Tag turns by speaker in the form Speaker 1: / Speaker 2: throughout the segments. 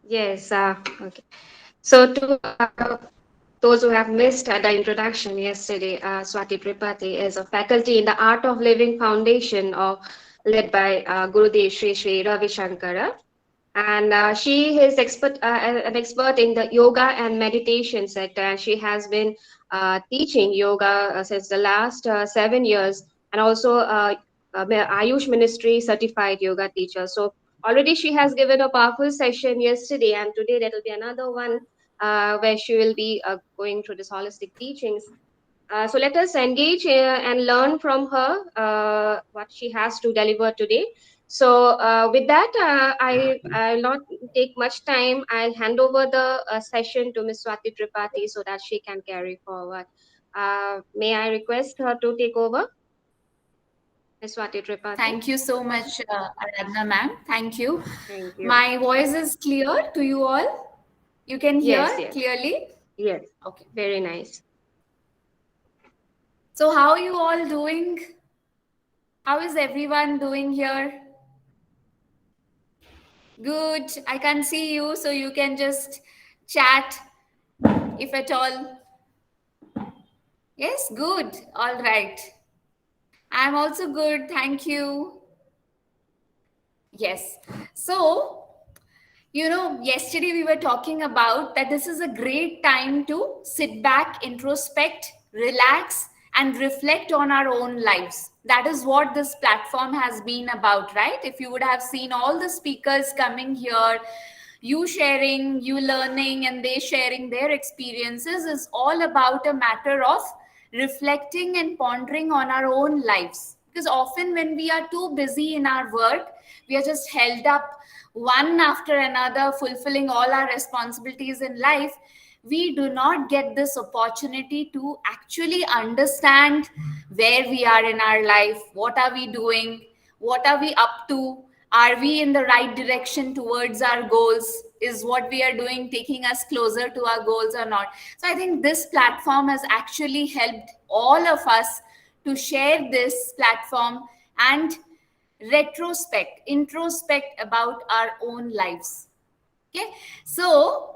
Speaker 1: Yes. Okay. So, to those who have missed the introduction yesterday, Swati Tripathi is a faculty in the Art of Living Foundation, led by Gurudev Sri Sri Ravi Shankara. And she is an expert in the yoga and meditation sector. And she has been teaching yoga since the last 7 years, and also Ayush Ministry certified yoga teacher. So already she has given a powerful session yesterday, and today there will be another one where she will be going through this holistic teachings. So let us engage and learn from her what she has to deliver today. So with that, I'll not take much time. I'll hand over the session to Ms. Swati Tripathi so that she can carry forward. May I request her to take over, Ms. Swati Tripathi?
Speaker 2: Thank you so much, Aradhana ma'am. Thank you.
Speaker 1: Thank you.
Speaker 2: My voice is clear to you all. You can hear
Speaker 1: Yes, yes,
Speaker 2: clearly.
Speaker 1: yes.
Speaker 2: Okay.
Speaker 1: Very nice.
Speaker 2: So, how are you all doing? How is everyone doing here? Good. I can see you, so you can just chat if at all. Yes, good. All right. I'm also good. Thank you. Yes. So, yesterday we were talking about that this is a great time to sit back, introspect, relax, and reflect on our own lives. That is what this platform has been about, right? If you would have seen all the speakers coming here, you sharing, you learning, and they sharing their experiences is all about a matter of reflecting and pondering on our own lives. Because often when we are too busy in our work, we are just held up one after another, fulfilling all our responsibilities in life. We do not get this opportunity to actually understand where we are in our life, what are we doing, what are we up to, are we in the right direction towards our goals, is what we are doing taking us closer to our goals or not. So I think this platform has actually helped all of us to share this platform and introspect about our own lives. Okay, so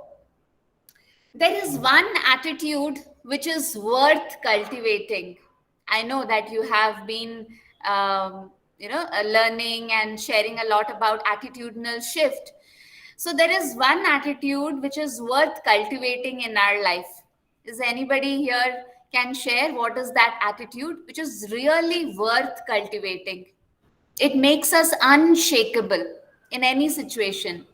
Speaker 2: there is one attitude which is worth cultivating. I know that you have been learning and sharing a lot about attitudinal shift. So there is one attitude which is worth cultivating in our life. Is anybody here can share what is that attitude which is really worth cultivating? It makes us unshakable in any situation.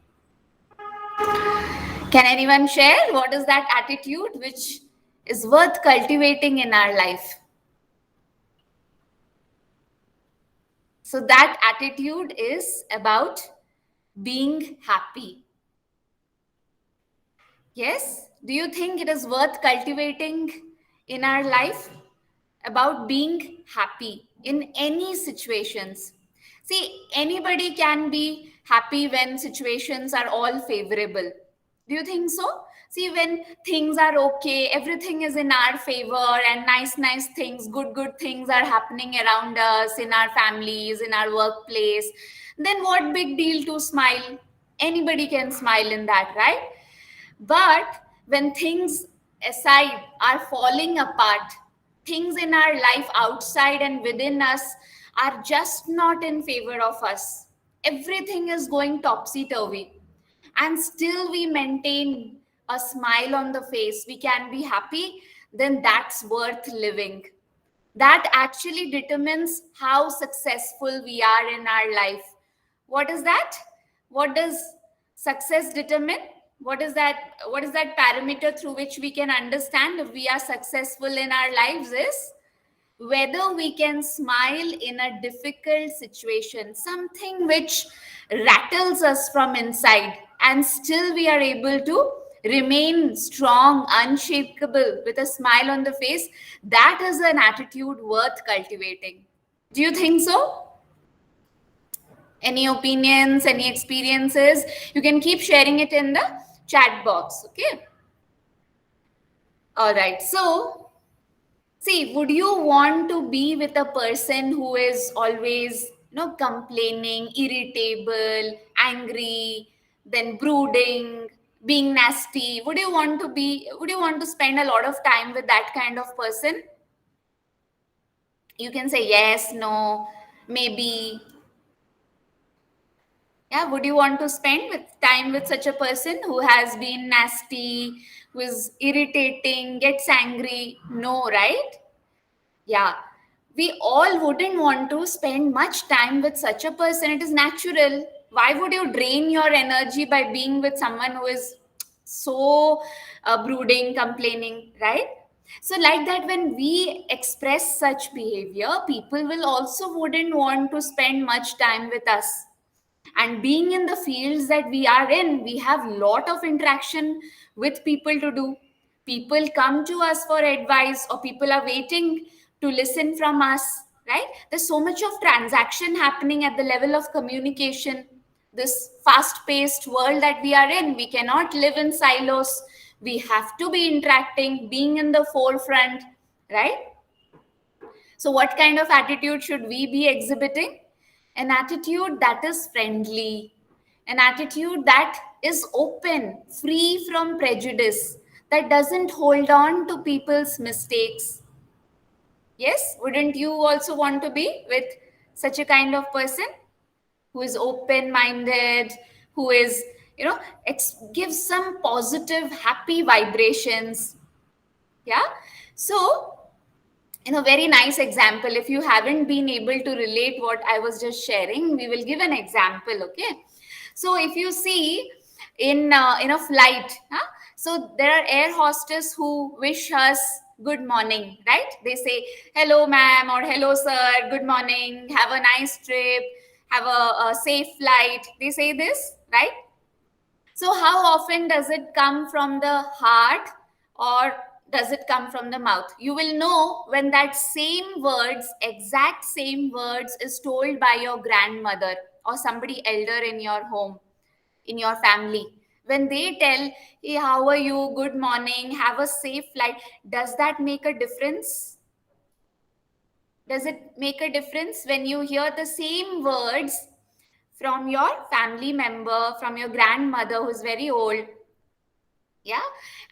Speaker 2: Can anyone share what is that attitude which is worth cultivating in our life? So, that attitude is about being happy. Yes? Do you think it is worth cultivating in our life? About being happy in any situations. See, anybody can be happy when situations are all favorable. Do you think so? See, when things are okay, everything is in our favor, and nice things, good things are happening around us, in our families, in our workplace, then what big deal to smile? Anybody can smile in that, right? But when things aside are falling apart, things in our life outside and within us are just not in favor of us. Everything is going topsy turvy, and still we maintain a smile on the face. We can be happy, then that's worth living. That actually determines how successful we are in our life. What is that? What does success determine? What is that parameter through which we can understand if we are successful in our lives is whether we can smile in a difficult situation, something which rattles us from inside, and still we are able to remain strong, unshakable, with a smile on the face. That is an attitude worth cultivating. Do you think so? Any opinions, any experiences? You can keep sharing it in the chat box. Okay. All right. So, see, would you want to be with a person who is always, complaining, irritable, angry, then brooding, being nasty? Would you want to spend a lot of time with that kind of person? You can say yes, no, maybe. Yeah, would you want to spend with time with such a person who has been nasty, who is irritating, gets angry? No, right? Yeah, we all wouldn't want to spend much time with such a person. It is natural. Why would you drain your energy by being with someone who is so brooding, complaining, right? So, like that, when we express such behavior, people will also wouldn't want to spend much time with us. And being in the fields that we are in, we have lot of interaction with people to do. People come to us for advice, or people are waiting to listen from us, right? There's so much of transaction happening at the level of communication. This fast paced world that we are in, we cannot live in silos. We have to be interacting, being in the forefront, right? So, what kind of attitude should we be exhibiting? An attitude that is friendly, an attitude that is open, free from prejudice, that doesn't hold on to people's mistakes. Yes, wouldn't you also want to be with such a kind of person who is open minded, who is, gives some positive, happy vibrations? Yeah. So, very nice example. If you haven't been able to relate what I was just sharing, we will give an example. Okay, so if you see in a flight, so there are air hostess who wish us good morning, right? They say hello ma'am or hello sir, good morning, have a nice trip, have a safe flight. They say this, right? So, how often does it come from the heart or does it come from the mouth? You will know when that same words, exact same words, is told by your grandmother or somebody elder in your home, in your family. When they tell, hey, how are you? Good morning, have a safe flight. Does that make a difference? Does it make a difference when you hear the same words from your family member, from your grandmother who's very old? Yeah,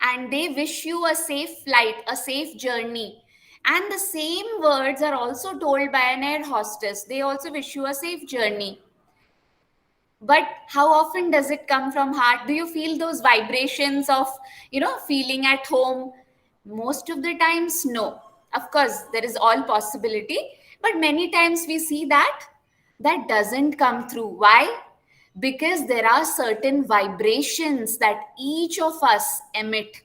Speaker 2: and they wish you a safe flight, a safe journey, and the same words are also told by an air hostess. They also wish you a safe journey. But how often does it come from heart? Do you feel those vibrations of feeling at home? Most of the times, no. Of course, there is all possibility, but many times we see that that doesn't come through. Why? Because there are certain vibrations that each of us emit.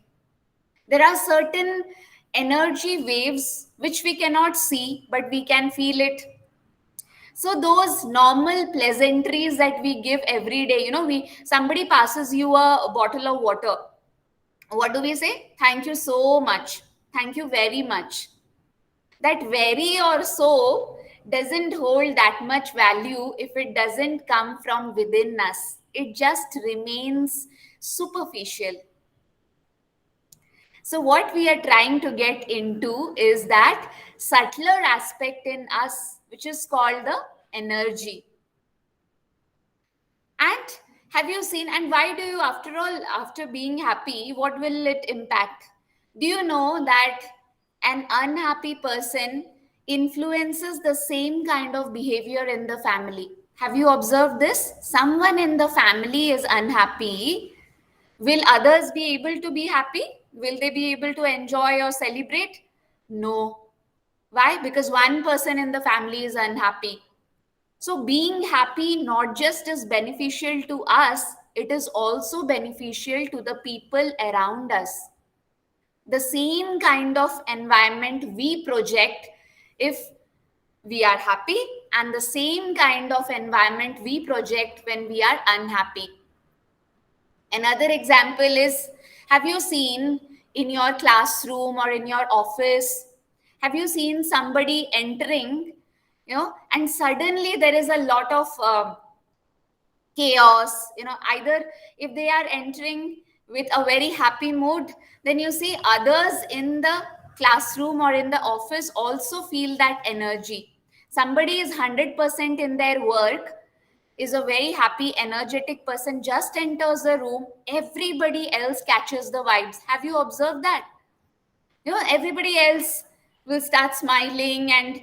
Speaker 2: There are certain energy waves which we cannot see, but we can feel it. So those normal pleasantries that we give every day, we somebody passes you a bottle of water. What do we say? Thank you so much. Thank you very much. That very or so doesn't hold that much value if it doesn't come from within us. It just remains superficial. So, what we are trying to get into is that subtler aspect in us, which is called the energy. And have you seen, and why do you, after all, after being happy, what will it impact? Do you know that an unhappy person influences the same kind of behavior in the family? Have you observed this? Someone in the family is unhappy. Will others be able to be happy? Will they be able to enjoy or celebrate? No. Why? Because one person in the family is unhappy. So, being happy not just is beneficial to us, it is also beneficial to the people around us. The same kind of environment we project if we are happy, and the same kind of environment we project when we are unhappy. Another example is, have you seen in your classroom or in your office, have you seen somebody entering, and suddenly there is a lot of chaos, either if they are entering with a very happy mood, then you see others in the classroom or in the office also feel that energy. Somebody is 100% in their work. is a very happy, energetic person, just enters the room, everybody else catches the vibes. Have you observed that? Everybody else will start smiling and,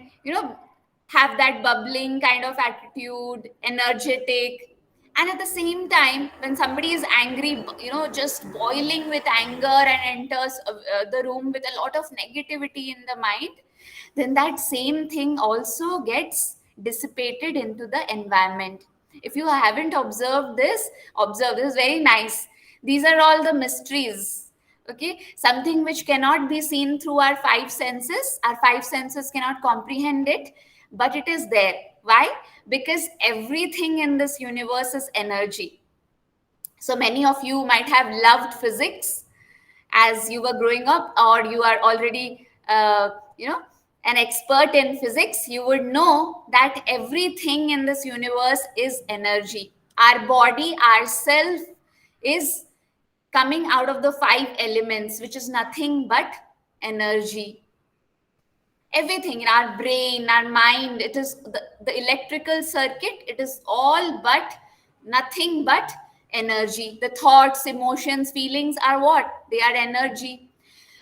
Speaker 2: have that bubbling kind of attitude, energetic. And at the same time, when somebody is angry, just boiling with anger and enters the room with a lot of negativity in the mind, then that same thing also gets dissipated into the environment. If you haven't observed this, observe. This is very nice. These are all the mysteries. Okay, something which cannot be seen through our five senses. Our five senses cannot comprehend it, but it is there. Why? Because everything in this universe is energy. So many of you might have loved physics as you were growing up, or you are already an expert in physics. You would know that everything in this universe is energy. Our body, ourself, is coming out of the five elements, which is nothing but energy. Everything in our brain, our mind, it is the electrical circuit, it is all but nothing but energy. The thoughts, emotions, feelings are what? They are energy.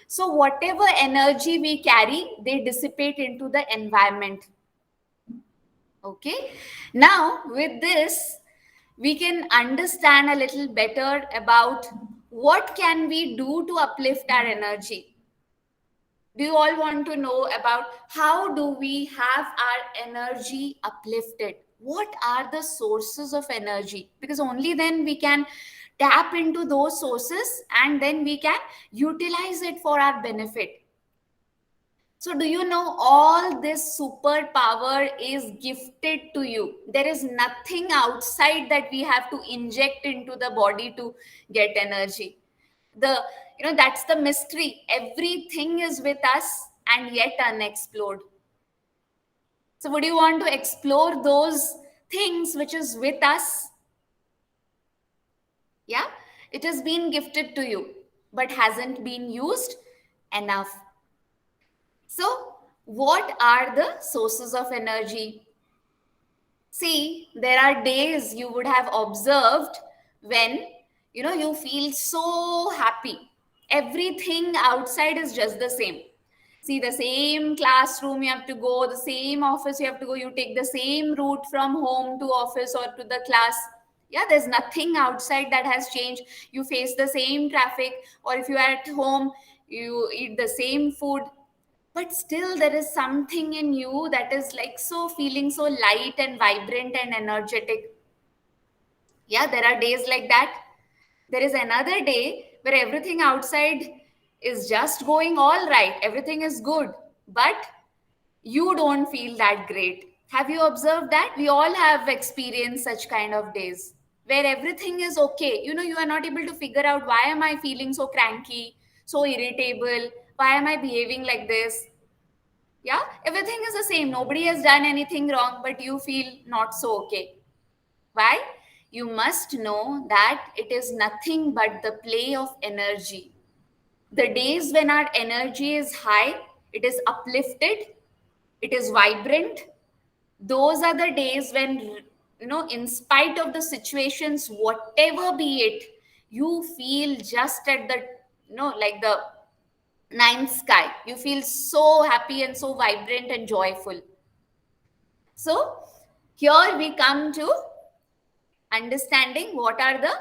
Speaker 2: So whatever energy we carry, they dissipate into the environment. Okay. Now with this, we can understand a little better about what can we do to uplift our energy. Do you all want to know about how do we have our energy uplifted? What are the sources of energy? Because only then we can tap into those sources and then we can utilize it for our benefit. So do you know all this superpower is gifted to you? There is nothing outside that we have to inject into the body to get energy. That's the mystery. Everything is with us and yet unexplored. So would you want to explore those things which is with us? Yeah, it has been gifted to you but hasn't been used enough. So what are the sources of energy? See, there are days you would have observed when you feel so happy. Everything outside is just the same. See, the same classroom you have to go, the same office you have to go, you take the same route from home to office or to the class. Yeah, there's nothing outside that has changed. You face the same traffic, or if you are at home, you eat the same food, but still there is something in you that is like so feeling so light and vibrant and energetic. Yeah, there are days like that. There is another day where everything outside is just going all right, everything is good, but you don't feel that great. Have you observed that? We all have experienced such kind of days where everything is okay. You are not able to figure out, why am I feeling so cranky, so irritable, why am I behaving like this? Yeah, everything is the same, nobody has done anything wrong, but you feel not so okay. Why? You must know that it is nothing but the play of energy. The days when our energy is high, it is uplifted, it is vibrant. Those are the days when, in spite of the situations, whatever be it, you feel just at the, like the ninth sky. You feel so happy and so vibrant and joyful. So here we come to understanding what are the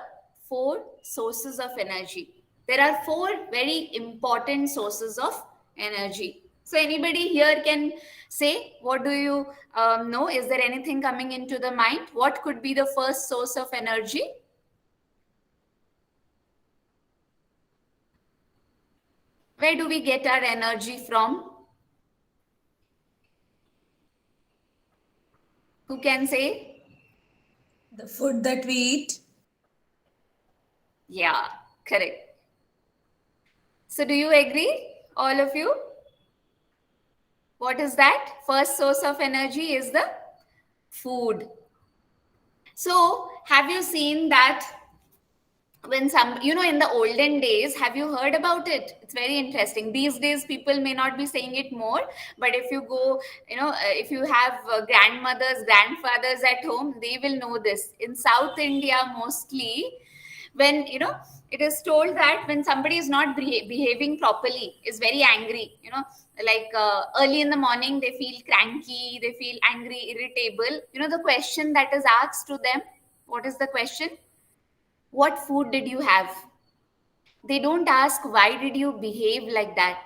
Speaker 2: four sources of energy. There are four very important sources of energy. So anybody here can say, what do you know? Is there anything coming into the mind? What could be the first source of energy? Where do we get our energy from? Who can say?
Speaker 3: The food that we eat.
Speaker 2: Yeah, correct. So do you agree, all of you? What is that? First source of energy is the food. So have you seen that when some, in the olden days, have you heard about it? It's very interesting. These days people may not be saying it more, but if you go, if you have grandmothers, grandfathers at home, they will know this. In South India mostly, when, it is told that when somebody is not behaving properly, is very angry, like early in the morning they feel cranky, they feel angry, irritable, the question that is asked to them, what is the question? What food did you have? They don't ask, why did you behave like that?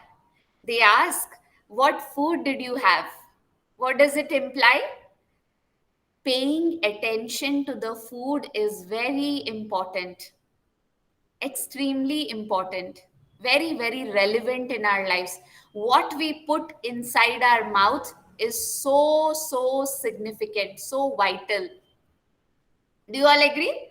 Speaker 2: They ask, what food did you have? What does it imply? Paying attention to the food is very important, extremely important, very, very relevant in our lives. What we put inside our mouth is so, so significant, so vital. Do you all agree?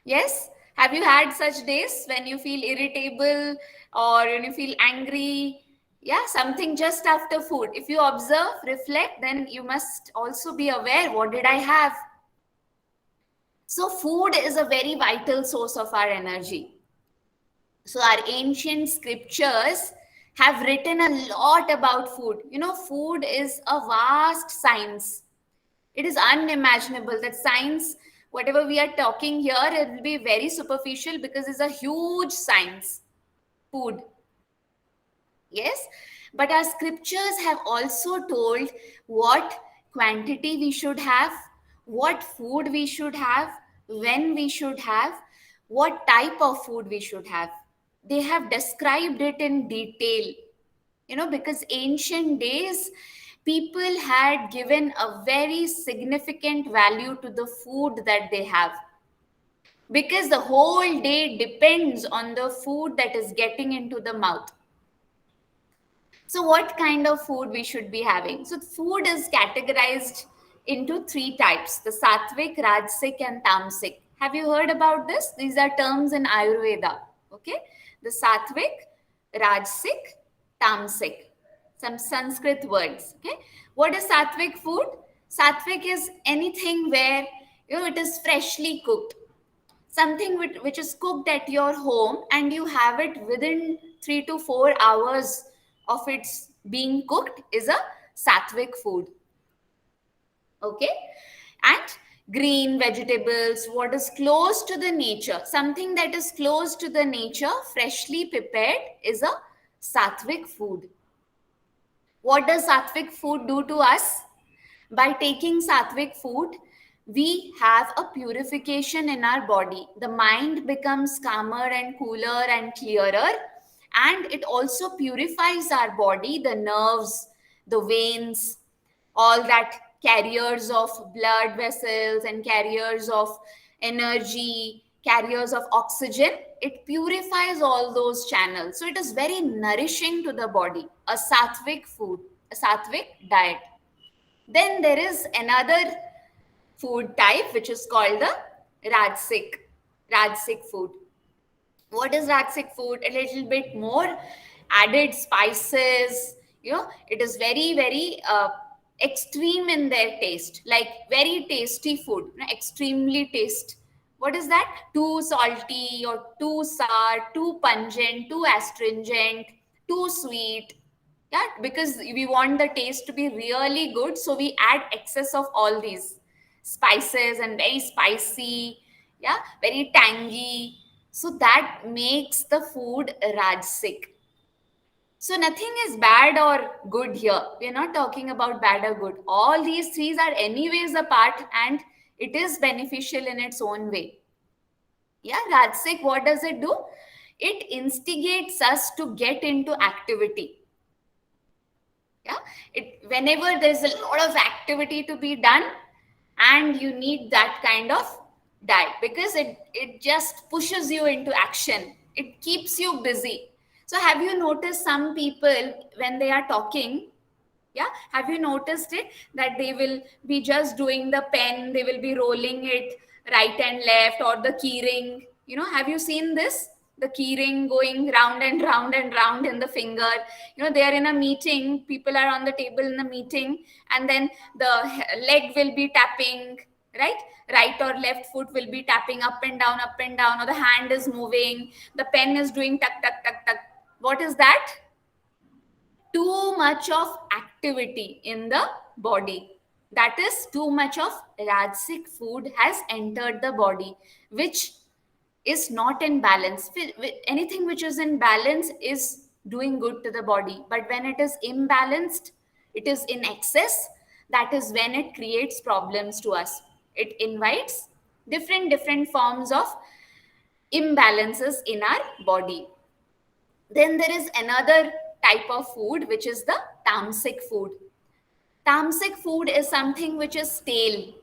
Speaker 2: Yes? Have you had such days when you feel irritable or when you feel angry? Yeah, something just after food. If you observe, reflect, then you must also be aware, what did I have? So food is a very vital source of our energy. So our ancient scriptures have written a lot about food. Food is a vast science. It is unimaginable that science, whatever we are talking here, it will be very superficial because it's a huge science. Food. Yes. But our scriptures have also told what quantity we should have, what food we should have, when we should have, what type of food we should have. They have described it in detail, because ancient days, people had given a very significant value to the food that they have, because the whole day depends on the food that is getting into the mouth. So what kind of food we should be having? So food is categorized into three types: the sattvic, rajasic, and tamasic. Have you heard about this? These are terms in Ayurveda. Okay. The sattvic, rajasic, tamasic. Some Sanskrit words. Okay. What is sattvic food? Sattvic is anything where, it is freshly cooked. Something which is cooked at your home and you have it within 3 to 4 hours of its being cooked is a sattvic food. Okay. And green vegetables, what is close to the nature, something that is close to the nature, freshly prepared, is a sattvic food. What does sattvic food do to us? By taking sattvic food, we have a purification in our body. The mind becomes calmer and cooler and clearer, and it also purifies our body, the nerves, the veins, all that carriers of blood vessels and carriers of energy, carriers of oxygen. It purifies all those channels. So it is very nourishing to the body, a sattvic food, a sattvic diet. Then there is another food type which is called the Rajasic food. What is Rajasic food? A little bit more added spices. It is very, very extreme in their taste, like very tasty food, extremely taste. What is that? Too salty or too sour, too pungent, too astringent, too sweet. Yeah, because we want the taste to be really good, so we add excess of all these spices and very spicy, yeah, very tangy. So that makes the food rajasic. So nothing is bad or good here. We're not talking about bad or good. All these three are anyways a part, and it is beneficial in its own way. Yeah, rajasic, what does it do? It instigates us to get into activity. Yeah, whenever there's a lot of activity to be done, and you need that kind of diet, because it just pushes you into action. It keeps you busy. So have you noticed some people when they are talking? Yeah, have you noticed it, that they will be just doing the pen, they will be rolling it right and left, or the key ring? Have you seen this? The key ring going round and round and round in the finger. They are in a meeting, people are on the table in the meeting, and then the leg will be tapping right? Right or left foot will be tapping up and down, or the hand is moving, the pen is doing tuck, tuck, tuck, tuck. What is that? Too much of activity in the body. That is, too much of Rajasic food has entered the body, which is not in balance. Anything which is in balance is doing good to the body. But when it is imbalanced, it is in excess, that is when it creates problems to us. It invites different forms of imbalances in our body. Then there is another type of food, which is the tamasic food. Tamasic food is something which is stale.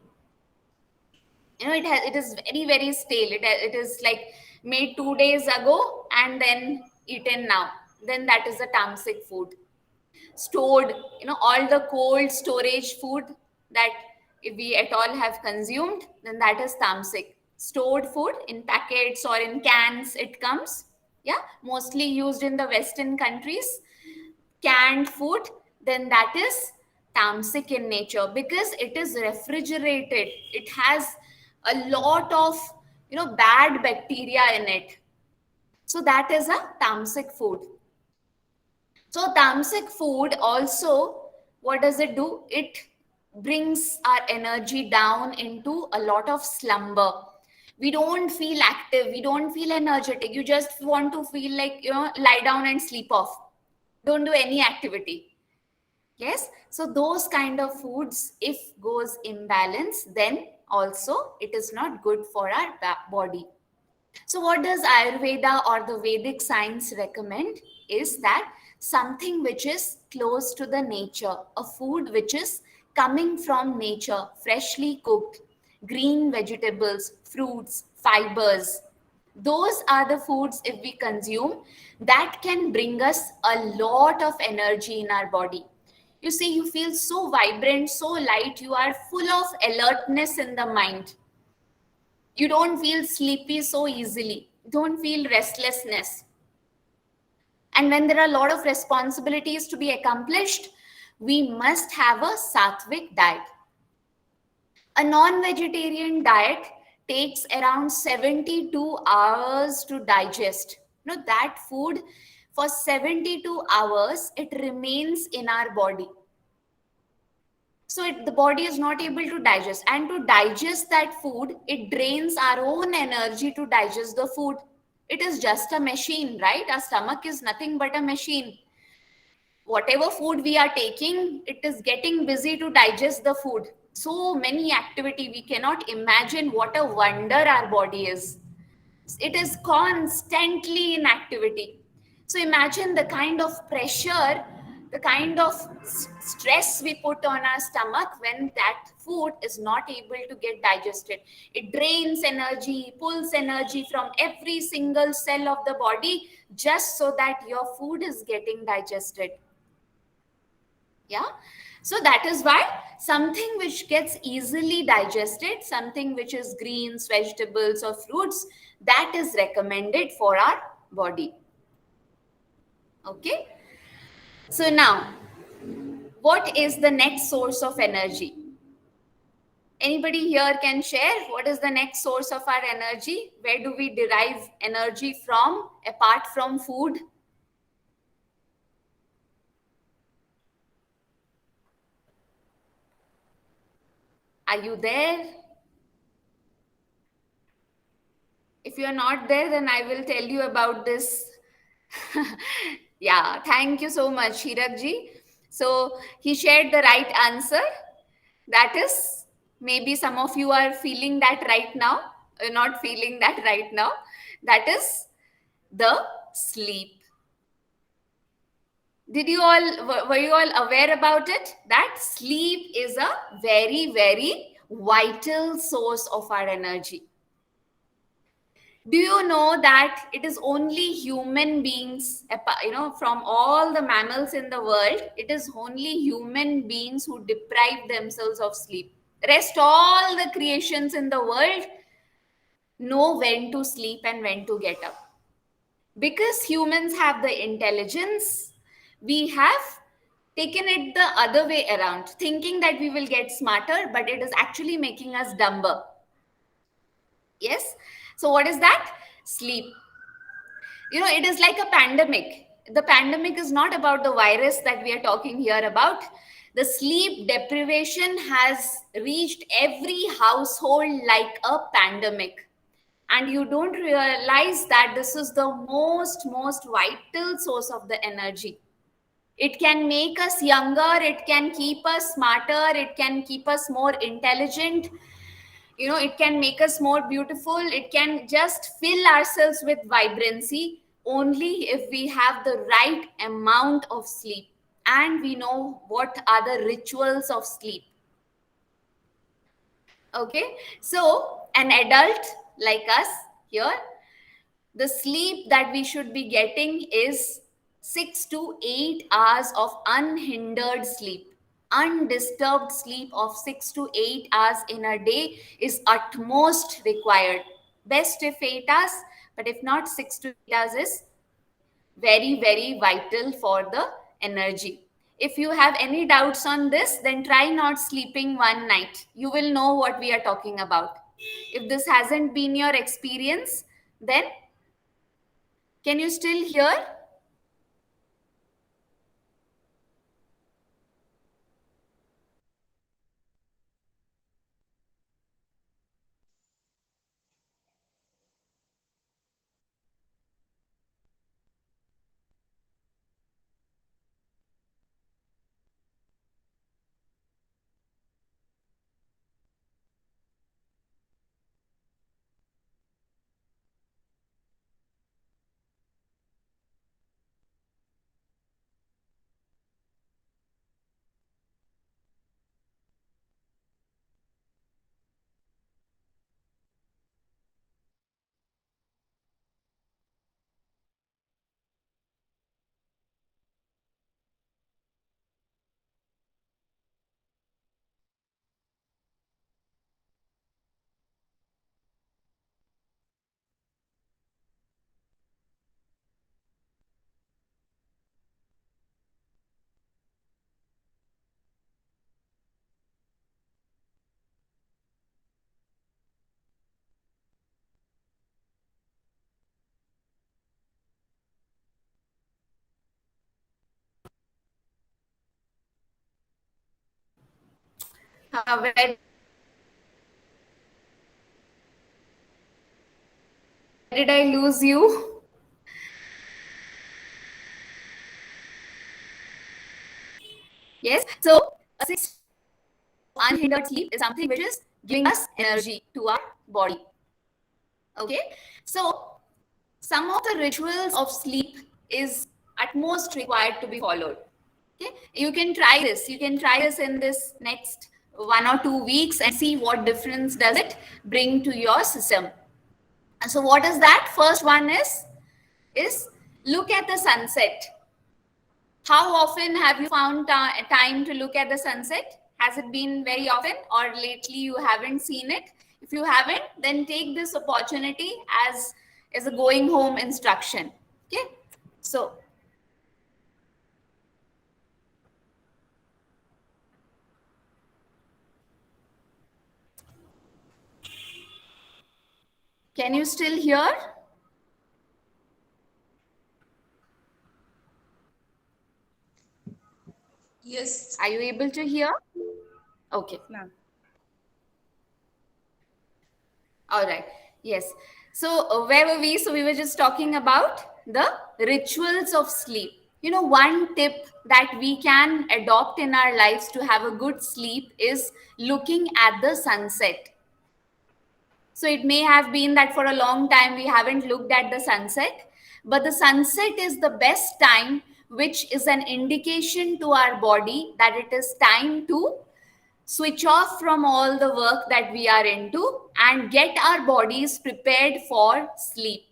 Speaker 2: It is very stale. It is like made 2 days ago and then eaten now. Then that is a tamasic food. Stored, all the cold storage food that if we at all have consumed, then that is tamasic. Stored food in packets or in cans, it comes, yeah, mostly used in the Western countries. Canned food, then that is tamasic in nature, because it is refrigerated. It has a lot of bad bacteria in it. So that is a tamasic food. So tamasic food also, what does it do? It brings our energy down into a lot of slumber. We don't feel active, we don't feel energetic. You just want to feel like, lie down and sleep off. Don't do any activity. Yes, so those kind of foods, if goes imbalance, then also it is not good for our body. So what does Ayurveda or the Vedic science recommend is that something which is close to the nature, a food which is coming from nature, freshly cooked, green vegetables, fruits, fibers. Those are the foods, if we consume, that can bring us a lot of energy in our body. You see, you feel so vibrant, so light, you are full of alertness in the mind. You don't feel sleepy so easily, don't feel restlessness. And when there are a lot of responsibilities to be accomplished, we must have a sattvic diet. A non-vegetarian diet takes around 72 hours to digest. That food for 72 hours, it remains in our body. So the body is not able to digest. And to digest that food, it drains our own energy to digest the food. It is just a machine, right? Our stomach is nothing but a machine. Whatever food we are taking, it is getting busy to digest the food. So many activity, we cannot imagine what a wonder our body is. It is constantly in activity. So imagine the kind of pressure, the kind of stress we put on our stomach when that food is not able to get digested. It drains energy, pulls energy from every single cell of the body just so that your food is getting digested. Yeah. So that is why something which gets easily digested, something which is greens, vegetables or fruits, that is recommended for our body. Okay. So now, what is the next source of energy? Anybody here can share what is the next source of our energy? Where do we derive energy from apart from food? Are you there? If you're not there, then I will tell you about this. Yeah, thank you so much, Hirakji. So he shared the right answer. That is, maybe some of you are feeling that right now, not feeling that right now. That is the sleep. Were you all aware about it? That sleep is a very vital source of our energy. Do you know that it is only human beings, from all the mammals in the world, it is only human beings who deprive themselves of sleep. Rest all the creations in the world know when to sleep and when to get up. Because humans have the intelligence, we have taken it the other way around, thinking that we will get smarter, but it is actually making us dumber. Yes. So what is that? Sleep. It is like a pandemic. The pandemic is not about the virus that we are talking here about. The sleep deprivation has reached every household like a pandemic. And you don't realize that this is the most vital source of the energy. It can make us younger, it can keep us smarter, it can keep us more intelligent, it can make us more beautiful, it can just fill ourselves with vibrancy only if we have the right amount of sleep and we know what are the rituals of sleep. Okay, so an adult like us here, the sleep that we should be getting is 6 to 8 hours of unhindered sleep. Undisturbed sleep of 6 to 8 hours in a day is at most required. Best if 8 hours, but if not, 6 to 8 hours is very vital for the energy. If you have any doubts on this, then try not sleeping one night. You will know what we are talking about. If this hasn't been your experience, then can you still hear? Where did I lose you? Yes. So, a 6 unhindered sleep is something which is giving us energy to our body. Okay. So, some of the rituals of sleep is at most required to be followed. Okay. You can try this. You can try this in this next 1 or 2 weeks and see what difference does it bring to your system. And so, what is that? First one is look at the sunset. How often have you found time to look at the sunset? Has it been very often, or lately you haven't seen it? If you haven't, then take this opportunity as a going home instruction. Okay, so can you still hear?
Speaker 3: Yes.
Speaker 2: Are you able to hear? Okay.
Speaker 3: Ma'am.
Speaker 2: All right. Yes. So where were we? So we were just talking about the rituals of sleep. One tip that we can adopt in our lives to have a good sleep is looking at the sunset. So it may have been that for a long time we haven't looked at the sunset, but the sunset is the best time, which is an indication to our body that it is time to switch off from all the work that we are into and get our bodies prepared for sleep.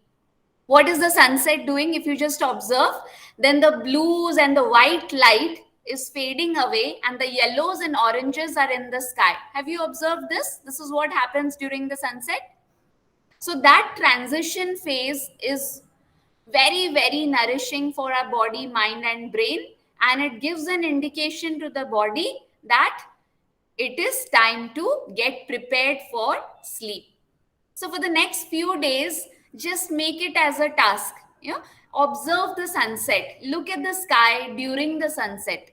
Speaker 2: What is the sunset doing? If you just observe, then the blues and the white light is fading away and the yellows and oranges are in the sky. Have you observed this? This is what happens during the sunset. So that transition phase is very nourishing for our body, mind and brain, and it gives an indication to the body that it is time to get prepared for sleep. So for the next few days, just make it as a task. Observe the sunset. Look at the sky during the sunset.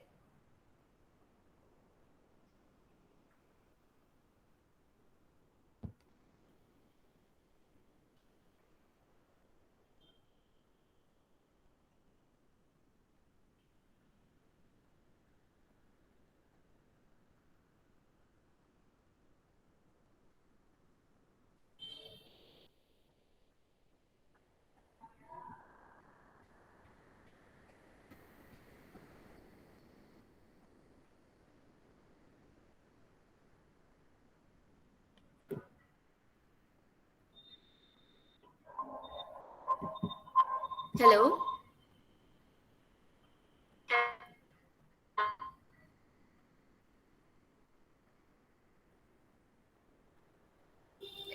Speaker 2: Hello?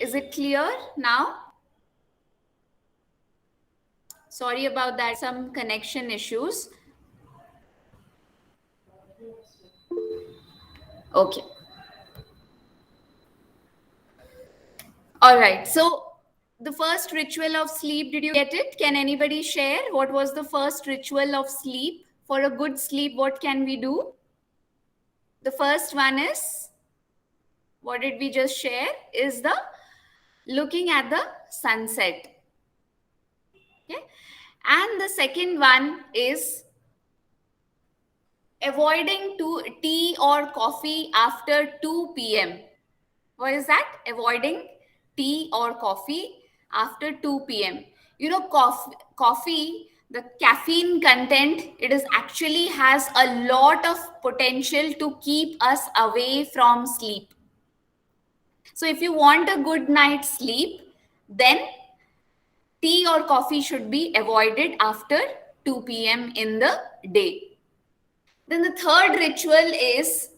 Speaker 2: Is it clear now? Sorry about that, some connection issues. Okay. All right. So the first ritual of sleep, did you get it? Can anybody share what was the first ritual of sleep? For a good sleep, what can we do? The first one is, what did we just share? Is the looking at the sunset. Okay. And the second one is avoiding tea or coffee after 2 p.m. What is that? Avoiding tea or coffee after 2 p.m. Coffee, the caffeine content, it is actually has a lot of potential to keep us away from sleep. So if you want a good night's sleep, then tea or coffee should be avoided after 2 p.m. in the day. Then the third ritual is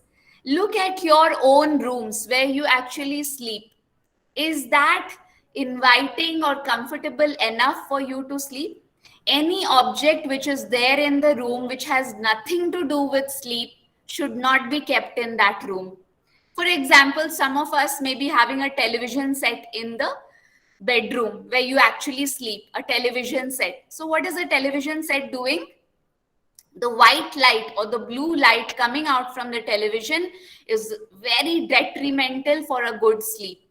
Speaker 2: look at your own rooms where you actually sleep. Is that inviting or comfortable enough for you to sleep? Any object which is there in the room which has nothing to do with sleep should not be kept in that room. For example, some of us may be having a television set in the bedroom where you actually sleep, a television set. So what is a television set doing? The white light or the blue light coming out from the television is very detrimental for a good sleep.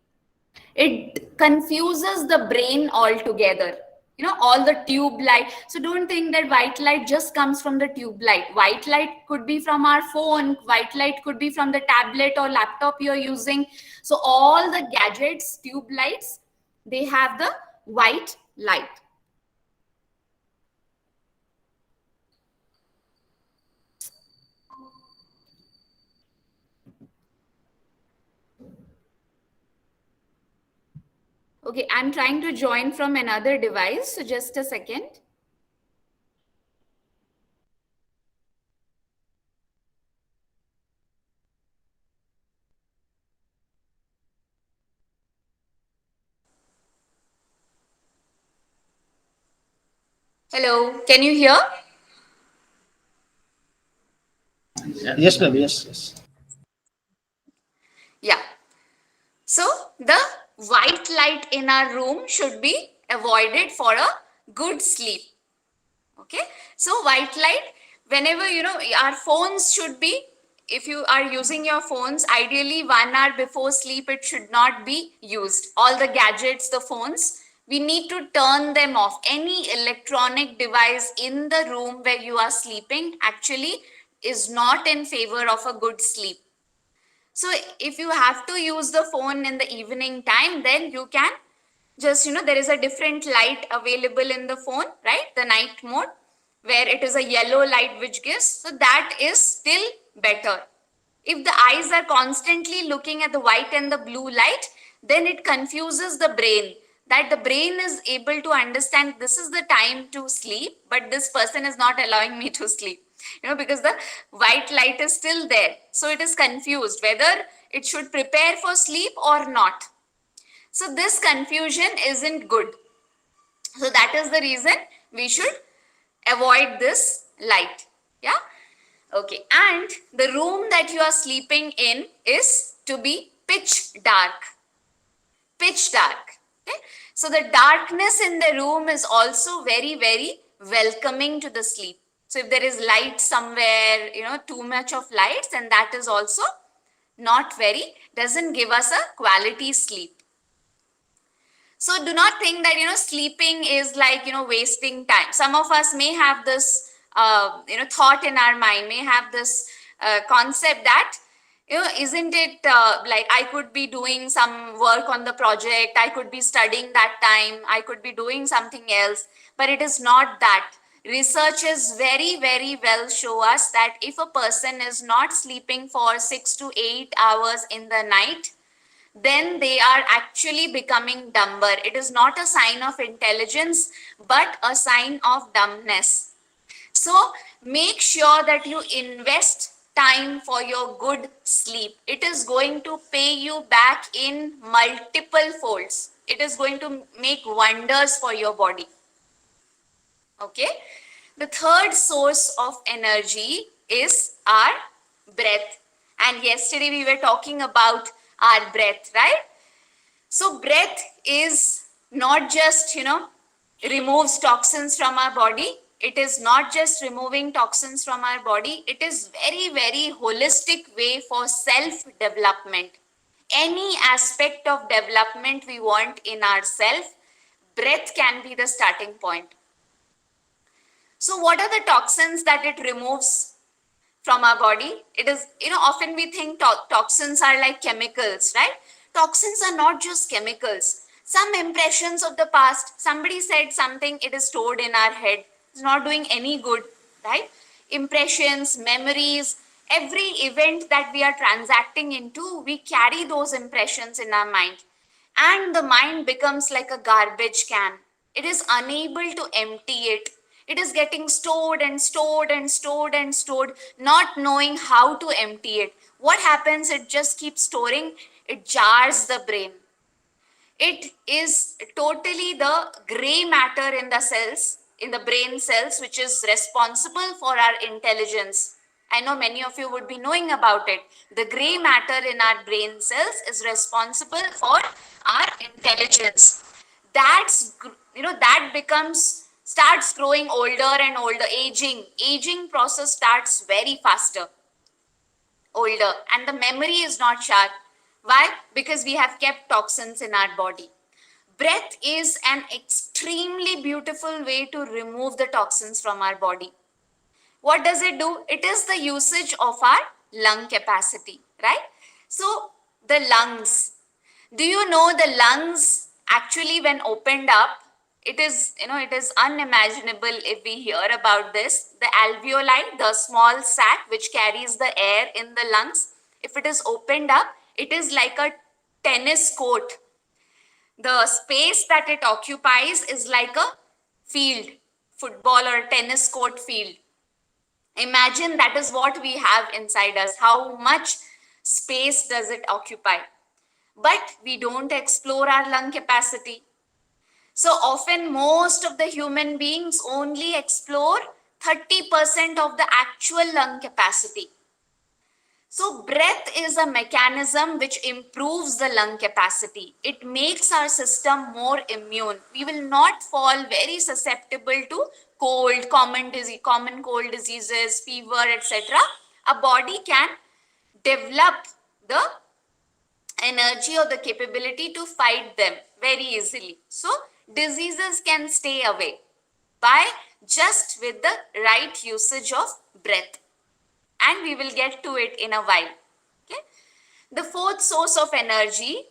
Speaker 2: It confuses the brain altogether. All the tube light. So don't think that white light just comes from the tube light. White light could be from our phone. White light could be from the tablet or laptop you're using. So all the gadgets, tube lights, they have the white light. Okay, I'm trying to join from another device. So just a second. Hello, can you hear?
Speaker 4: Yes, ma'am. Yes.
Speaker 2: Yeah. So the white light in our room should be avoided for a good sleep. Okay. So white light, whenever, our phones should be, if you are using your phones, ideally 1 hour before sleep, it should not be used. All the gadgets, the phones, we need to turn them off. Any electronic device in the room where you are sleeping actually is not in favor of a good sleep. So if you have to use the phone in the evening time, then you can just, there is a different light available in the phone, right? The night mode, where it is a yellow light which gives. So that is still better. If the eyes are constantly looking at the white and the blue light, then it confuses the brain, that the brain is able to understand this is the time to sleep, but this person is not allowing me to sleep. Because the white light is still there. So it is confused whether it should prepare for sleep or not. So this confusion isn't good. So that is the reason we should avoid this light. Yeah. Okay, and the room that you are sleeping in is to be pitch dark. Pitch dark. Okay? So the darkness in the room is also very, very welcoming to the sleep. So if there is light somewhere, too much of lights, then that is also not very, doesn't give us a quality sleep. So do not think that, sleeping is like, wasting time. Some of us may have this, thought in our mind, may have this concept that, isn't it like I could be doing some work on the project, I could be studying that time, I could be doing something else, but it is not that. Researchers very, very well show us that if a person is not sleeping for 6 to 8 hours in the night, then they are actually becoming dumber. It is not a sign of intelligence, but a sign of dumbness. So make sure that you invest time for your good sleep. It is going to pay you back in multiple folds. It is going to make wonders for your body. Okay. The third source of energy is our breath. And yesterday we were talking about our breath, right? So breath is not just, removes toxins from our body. It is not just removing toxins from our body. It is very, very holistic way for self-development. Any aspect of development we want in ourselves, breath can be the starting point. So what are the toxins that it removes from our body? It is, often we think toxins are like chemicals, right? Toxins are not just chemicals. Some impressions of the past, somebody said something, it is stored in our head. It's not doing any good, right? Impressions, memories, every event that we are transacting into, we carry those impressions in our mind. And the mind becomes like a garbage can. It is unable to empty it. It is getting stored and stored and stored and stored, not knowing how to empty it. What happens? It just keeps storing. It jars the brain. It is totally the gray matter in the cells, in the brain cells, which is responsible for our intelligence. I know many of you would be knowing about it. The gray matter in our brain cells is responsible for our intelligence. That's, that starts growing older and older. Aging process starts very faster, older, and the memory is not sharp. Why? Because we have kept toxins in our body. Breath is an extremely beautiful way to remove the toxins from our body. What does it do? It is the usage of our lung capacity, right? So the lungs, do you know the lungs actually when opened up, it is unimaginable if we hear about this. The alveoli, the small sac which carries the air in the lungs, if it is opened up, it is like a tennis court. The space that it occupies is like a field, football or tennis court field. Imagine that is what we have inside us. How much space does it occupy? But we don't explore our lung capacity. So often most of the human beings only explore 30% of the actual lung capacity. So breath is a mechanism which improves the lung capacity. It makes our system more immune. We will not fall very susceptible to cold, common cold diseases, fever, etc. A body can develop the energy or the capability to fight them very easily. So diseases can stay away by just with the right usage of breath. And we will get to it in a while. Okay. The fourth source of energy.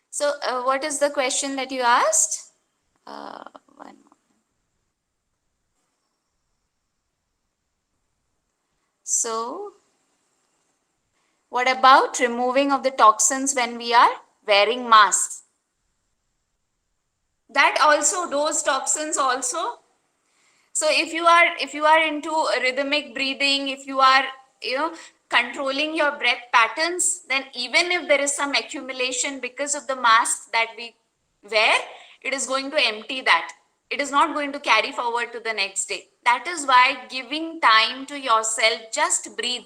Speaker 2: So what is the question that you asked? One moment. So what about removing of the toxins when we are wearing masks? That also, those toxins also. So if you are into rhythmic breathing, if you are, controlling your breath patterns, then even if there is some accumulation because of the mask that we wear, it is going to empty that. It is not going to carry forward to the next day. That is why giving time to yourself, just breathe.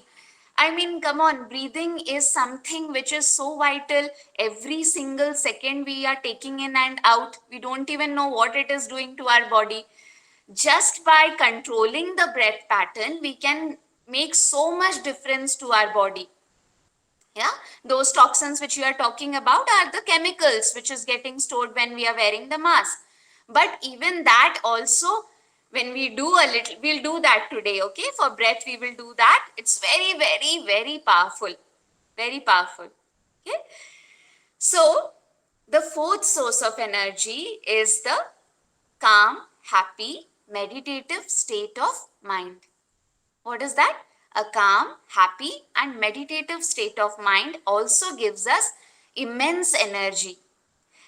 Speaker 2: I mean, come on, breathing is something which is so vital. Every single second we are taking in and out, we don't even know what it is doing to our body. Just by controlling the breath pattern, we can make so much difference to our body. Yeah, those toxins which you are talking about are the chemicals which is getting stored when we are wearing the mask. But even that also, when we do a little, we'll do that today, okay? For breath, we will do that. It's very, very, very powerful. Very powerful. Okay. So, the fourth source of energy is the calm, happy, meditative state of mind. What is that? A calm, happy, and meditative state of mind also gives us immense energy.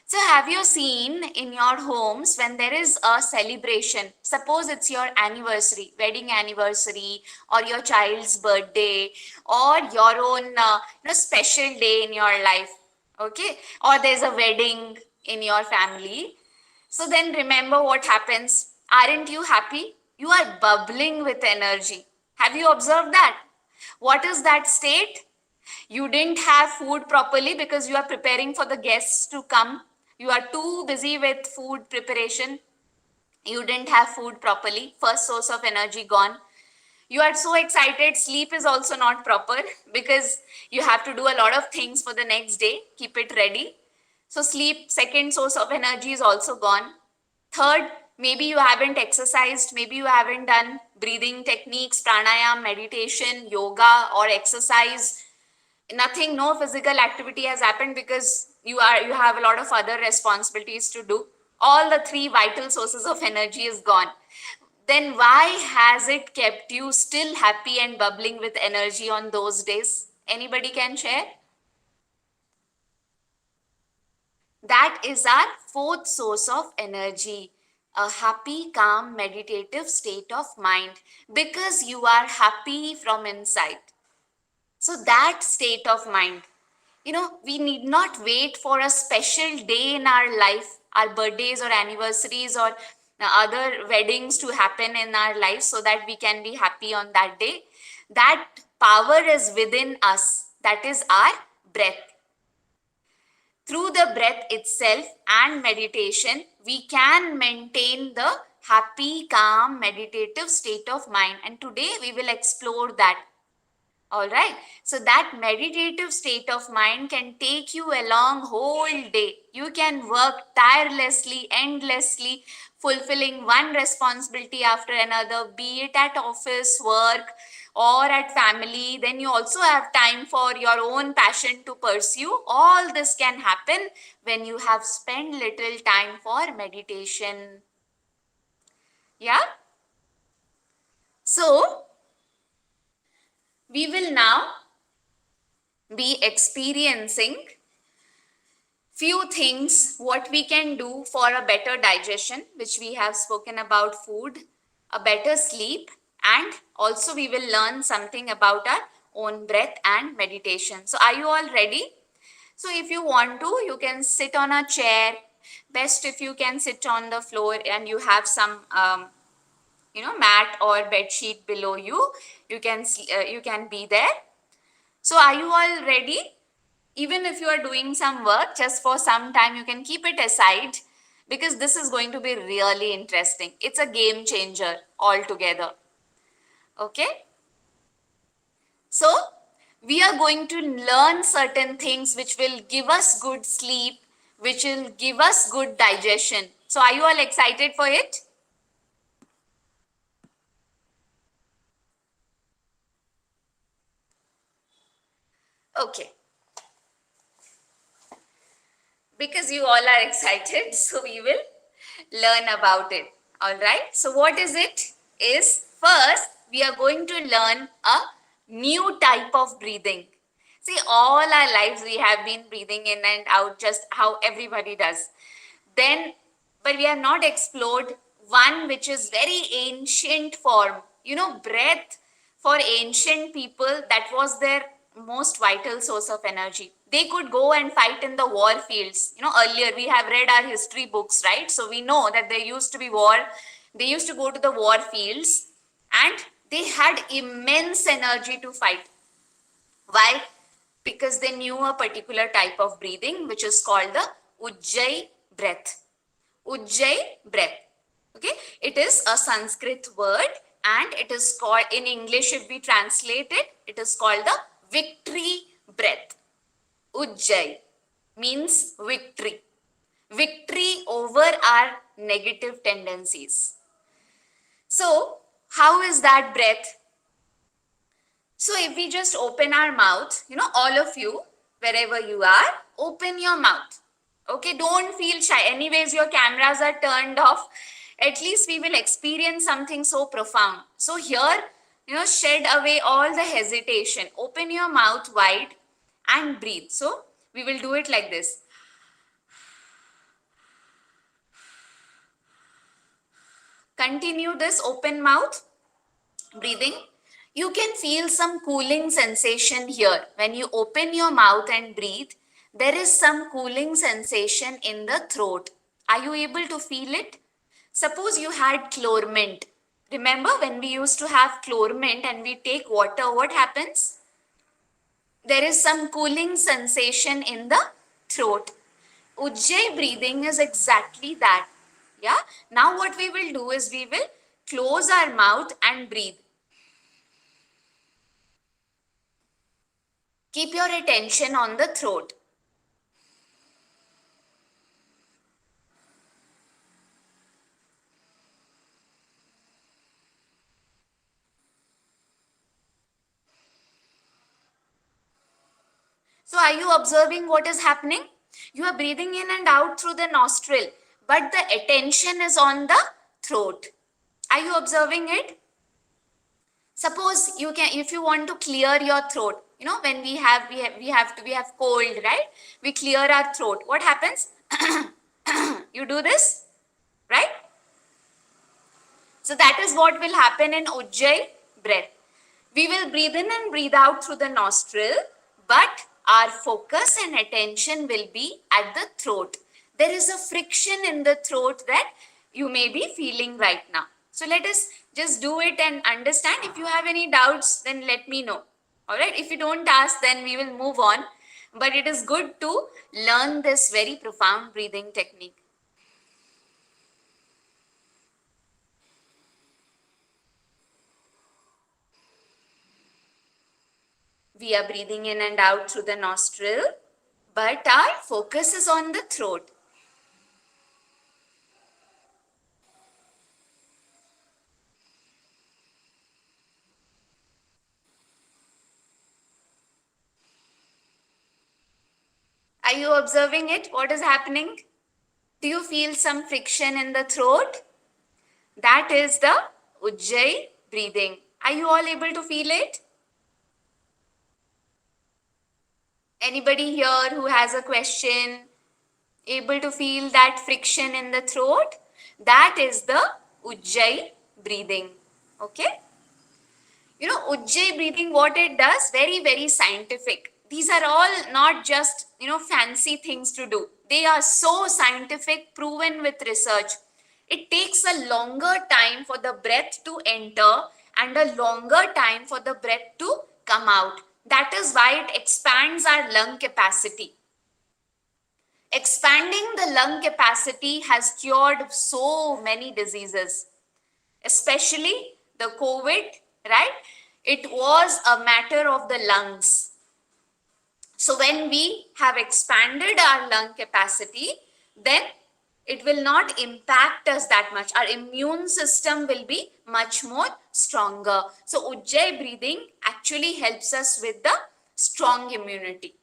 Speaker 2: So have you seen in your homes when there is a celebration, suppose it's your anniversary, wedding anniversary, or your child's birthday, or your own special day in your life, okay? Or there's a wedding in your family. So then remember what happens. Aren't you happy? You are bubbling with energy. Have you observed that? What is that state? You didn't have food properly because you are preparing for the guests to come. You are too busy with food preparation. You didn't have food properly. First source of energy gone. You are so excited. Sleep is also not proper because you have to do a lot of things for the next day. Keep it ready. So sleep, second source of energy, is also gone. Third, maybe you haven't exercised, maybe you haven't done breathing techniques, pranayam, meditation, yoga, or exercise. Nothing, no physical activity has happened because you have a lot of other responsibilities to do. All the three vital sources of energy is gone. Then why has it kept you still happy and bubbling with energy on those days? Anybody can share? That is our fourth source of energy, a happy, calm, meditative state of mind, because you are happy from inside. So that state of mind, we need not wait for a special day in our life, our birthdays or anniversaries or other weddings to happen in our life so that we can be happy on that day. That power is within us. That is our breath. Through the breath itself and meditation, we can maintain the happy, calm, meditative state of mind. And today we will explore that. All right. So that meditative state of mind can take you along whole day. You can work tirelessly, endlessly, fulfilling one responsibility after another, be it at office, work, or at family. Then you also have time for your own passion to pursue. All this can happen when you have spent little time for meditation. Yeah. So we will now be experiencing few things what we can do for a better digestion, which we have spoken about food, a better sleep, and also we will learn something about our own breath and meditation. So are you all ready? So if you want to, you can sit on a chair. Best if you can sit on the floor and you have some mat or bed sheet below you. You can be there. So are you all ready? Even if you are doing some work, just for some time, you can keep it aside because this is going to be really interesting. It's a game changer altogether. Okay? So we are going to learn certain things which will give us good sleep, which will give us good digestion. So are you all excited for it? Okay. Because you all are excited, so we will learn about it. All right. So what is it? Is first we are going to learn a new type of breathing. See, all our lives we have been breathing in and out, just how everybody does. But we have not explored one which is very ancient form. Breath for ancient people, that was their most vital source of energy. They could go and fight in the war fields. Earlier we have read our history books, right? So we know that there used to be war. They used to go to the war fields and they had immense energy to fight. Why? Because they knew a particular type of breathing, which is called the Ujjayi breath. Ujjayi breath. Okay, it is a Sanskrit word and it is called, in English if we translate it, it is called the victory breath. Ujjayi means victory. Victory over our negative tendencies. So, how is that breath? So, if we just open our mouth, all of you, wherever you are, open your mouth. Okay, don't feel shy. Anyways, your cameras are turned off. At least we will experience something so profound. So here, shed away all the hesitation. Open your mouth wide and breathe. So we will do it like this. Continue this open mouth breathing. You can feel some cooling sensation here. When you open your mouth and breathe, there is some cooling sensation in the throat. Are you able to feel it? Suppose you had chlormint. Remember when we used to have chlormint and we take water, what happens? There is some cooling sensation in the throat. Ujjayi breathing is exactly that. Yeah. Now what we will do is we will close our mouth and breathe. Keep your attention on the throat. So are you observing what is happening? You are breathing in and out through the nostril, but the attention is on the throat. Are you observing it? Suppose you can, if you want to clear your throat, when we have cold, right? We clear our throat. What happens? You do this, right? So that is what will happen in Ujjayi breath. We will breathe in and breathe out through the nostril, but our focus and attention will be at the throat. There is a friction in the throat that you may be feeling right now. So let us just do it and understand. If you have any doubts, then let me know. All right. If you don't ask, then we will move on. But it is good to learn this very profound breathing technique. We are breathing in and out through the nostril, but our focus is on the throat. Are you observing it? What is happening? Do you feel some friction in the throat? That is the Ujjayi breathing. Are you all able to feel it? Anybody here who has a question, able to feel that friction in the throat? That is the Ujjayi breathing. Okay? Ujjayi breathing, what it does, very, very scientific. These are all not just, fancy things to do. They are so scientific, proven with research. It takes a longer time for the breath to enter and a longer time for the breath to come out. That is why it expands our lung capacity. Expanding the lung capacity has cured so many diseases, especially the COVID, right? It was a matter of the lungs. So when we have expanded our lung capacity, then it will not impact us that much. Our immune system will be much more stronger. So Ujjayi breathing actually helps us with the strong immunity.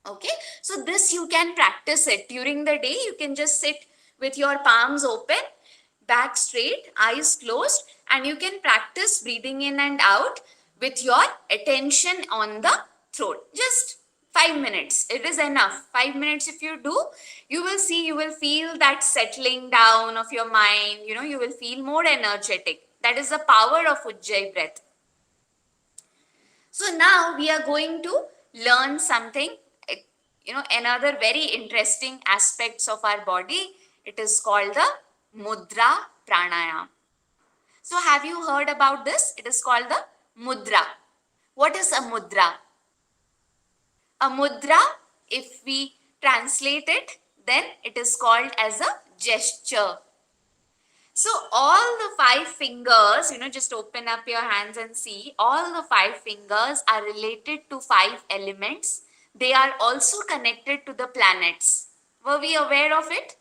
Speaker 2: Okay, so this you can practice it during the day. You can just sit with your palms open, back straight, eyes closed, and you can practice breathing in and out with your attention on the throat. Just 5 minutes. It is enough. 5 minutes if you do, you will see, you will feel that settling down of your mind. You will feel more energetic. That is the power of Ujjayi breath. So now we are going to learn something, another very interesting aspects of our body. It is called the mudra pranayam. So have you heard about this? It is called the mudra. What is a mudra? A mudra, if we translate it, then it is called as a gesture. So all the 5 fingers, just open up your hands and see, all the 5 fingers are related to 5 elements. They are also connected to the planets. Were we aware of it?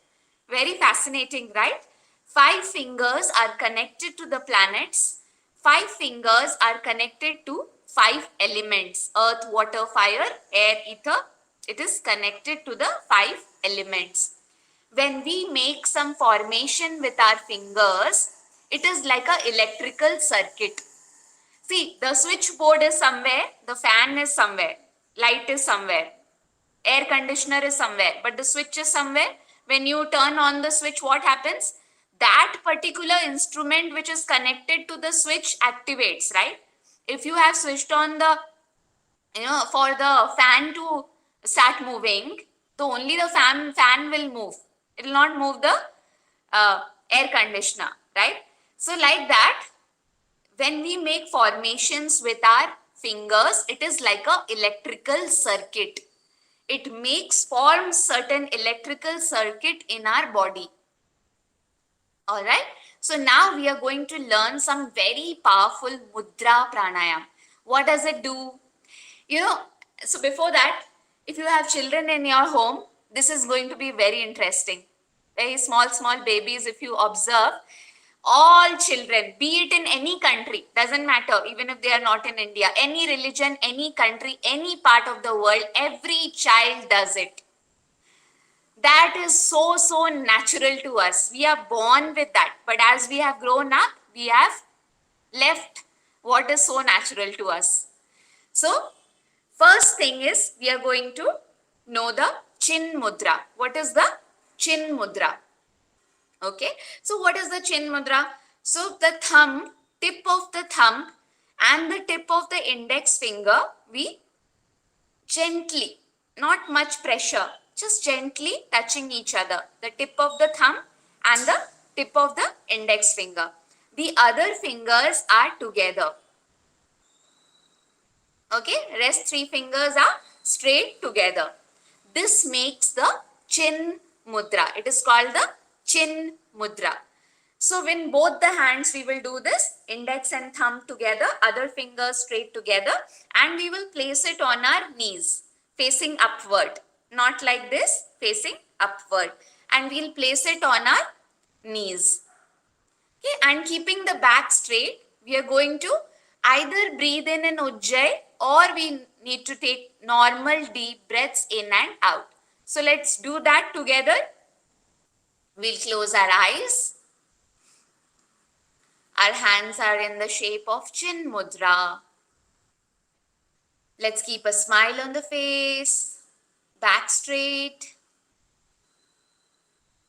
Speaker 2: Very fascinating, right? 5 fingers are connected to the planets. 5 fingers are connected to 5 elements: earth, water, fire, air, ether. It is connected to the 5 elements. When we make some formation with our fingers, it is like an electrical circuit. See, the switchboard is somewhere, the fan is somewhere, light is somewhere, air conditioner is somewhere, but the switch is somewhere. When you turn on the switch, what happens? That particular instrument which is connected to the switch activates, right? If you have switched on the, for the fan to start moving, so only the fan will move. It will not move the air conditioner, right? So like that, when we make formations with our fingers, it is like a electrical circuit. It forms certain electrical circuit in our body. All right. So now we are going to learn some very powerful mudra pranayam. What does it do? So before that, if you have children in your home, this is going to be very interesting. Very small babies, if you observe, all children, be it in any country, doesn't matter, even if they are not in India, any religion, any country, any part of the world, every child does it. That is so natural to us. We are born with that. But as we have grown up, we have left what is so natural to us. So, first thing is, we are going to know the chin mudra. What is the chin mudra? Okay. So, what is the chin mudra? So, the thumb, tip of the thumb and the tip of the index finger, we gently, not much pressure, just gently touching each other. The tip of the thumb and the tip of the index finger. The other fingers are together. Okay, rest 3 fingers are straight together. This makes the chin mudra. It is called the chin mudra. So when both the hands we will do this, index and thumb together, other fingers straight together, and we will place it on our knees, facing upward. Not like this, facing upward. And we'll place it on our knees. Okay, and keeping the back straight, we are going to either breathe in Ujjayi, or we need to take normal deep breaths in and out. So let's do that together. We'll close our eyes. Our hands are in the shape of chin mudra. Let's keep a smile on the face, back straight.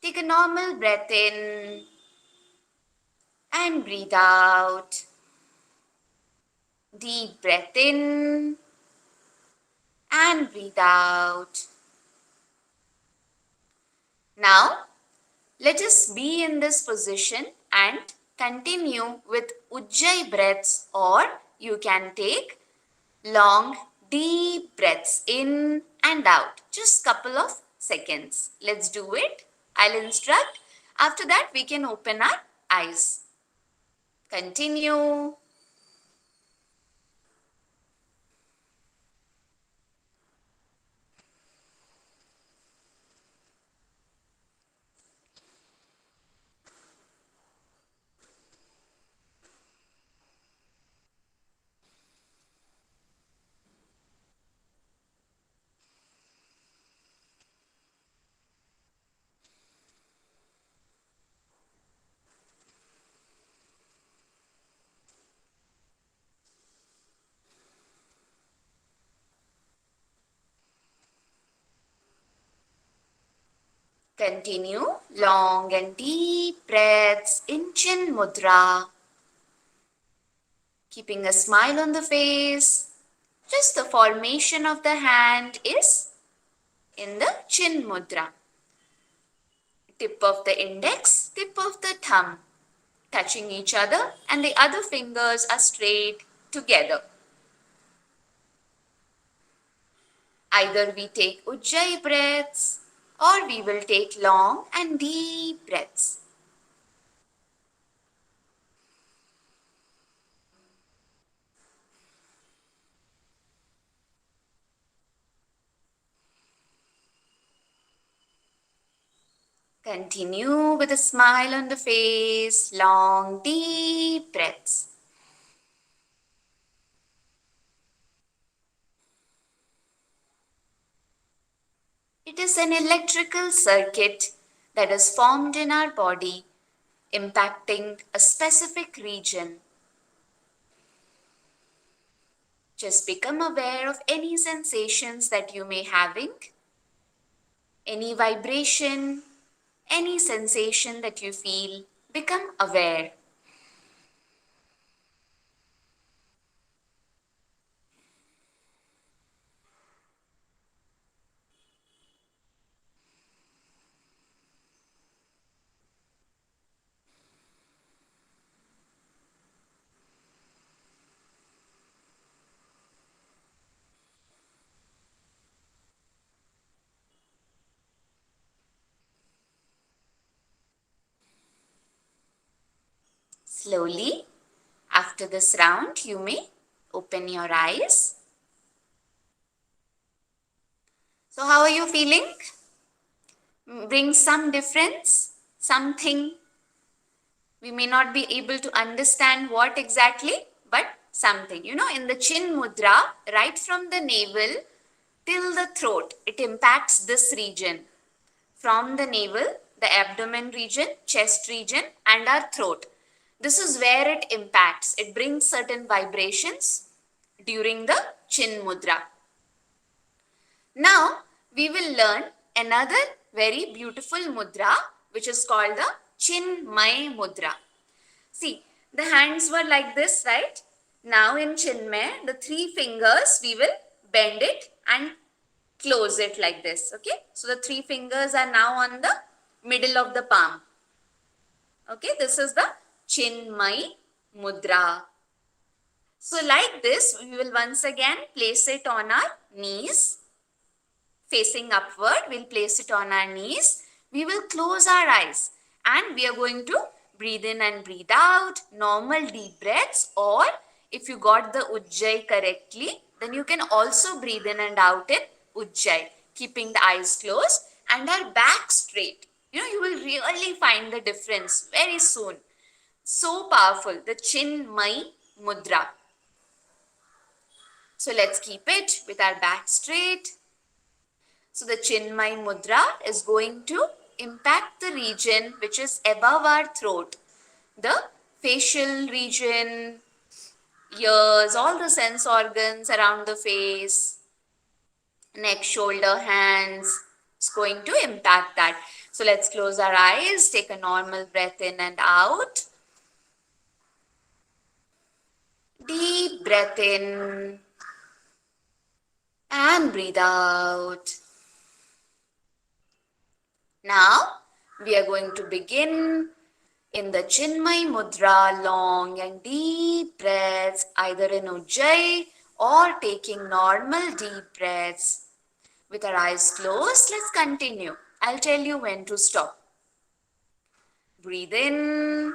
Speaker 2: Take a normal breath in and breathe out. Deep breath in and breathe out. Now, let us be in this position and continue with Ujjayi breaths, or you can take long, deep breaths in and out. Just couple of seconds. Let's do it. I'll instruct. After that, we can open our eyes. Continue. Continue long and deep breaths in chin mudra. Keeping a smile on the face, Just the formation of the hand is in the chin mudra. Tip of the index, tip of the thumb touching each other, and the other fingers are straight together. Either we take Ujjayi breaths or we will take long and deep breaths. Continue with a smile on the face, long, deep breaths. It is an electrical circuit that is formed in our body, impacting a specific region. Just become aware of any sensations that you may having, any vibration, any sensation that you feel, become aware. Slowly, after this round, you may open your eyes. So how are you feeling? Bring some difference, something. We may not be able to understand what exactly, but something. You know, in the chin mudra, right from the navel till the throat, it impacts this region. From the navel, the abdomen region, chest region, and our throat. This is where it impacts. It brings certain vibrations during the chin mudra. Now, we will learn another very beautiful mudra, which is called the Chinmay mudra. See, the hands were like this, right? Now in Chinmay, the 3 fingers, we will bend it and close it like this, okay? So the 3 fingers are now on the middle of the palm. Okay, this is the Chinmay mudra. So like this, we will once again place it on our knees. Facing upward, we'll place it on our knees. We will close our eyes and we are going to breathe in and breathe out, normal deep breaths, or if you got the Ujjayi correctly, then you can also breathe in and out in Ujjayi, keeping the eyes closed and our back straight. You know, you will really find the difference very soon. So powerful, the Chinmay mudra. So let's keep it with our back straight. So the Chinmay mudra is going to impact the region which is above our throat. The facial region, ears, all the sense organs around the face, neck, shoulder, hands. It's going to impact that. So let's close our eyes, take a normal breath in and out. Deep breath in and breathe out. Now, we are going to begin in the Chinmay mudra, long and deep breaths, either in Ujjayi or taking normal deep breaths. With our eyes closed, let's continue. I'll tell you when to stop. Breathe in.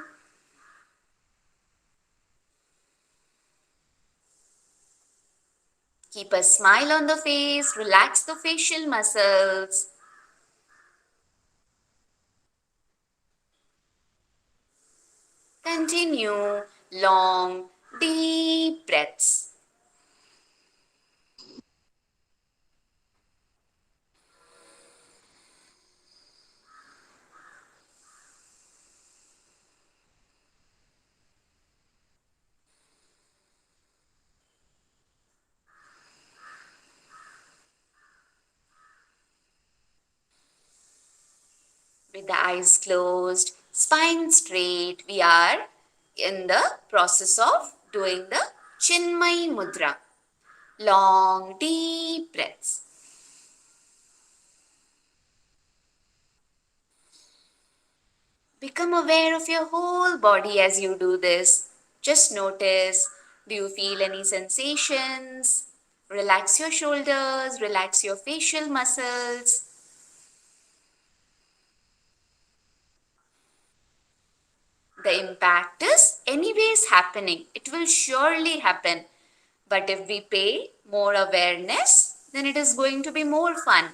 Speaker 2: Keep a smile on the face, relax the facial muscles. Continue long, deep breaths. With the eyes closed, spine straight, we are in the process of doing the Chinmay mudra. Long, deep breaths. Become aware of your whole body as you do this. Just notice, do you feel any sensations? Relax your shoulders, relax your facial muscles. The impact is anyways happening. It will surely happen. But if we pay more awareness, then it is going to be more fun.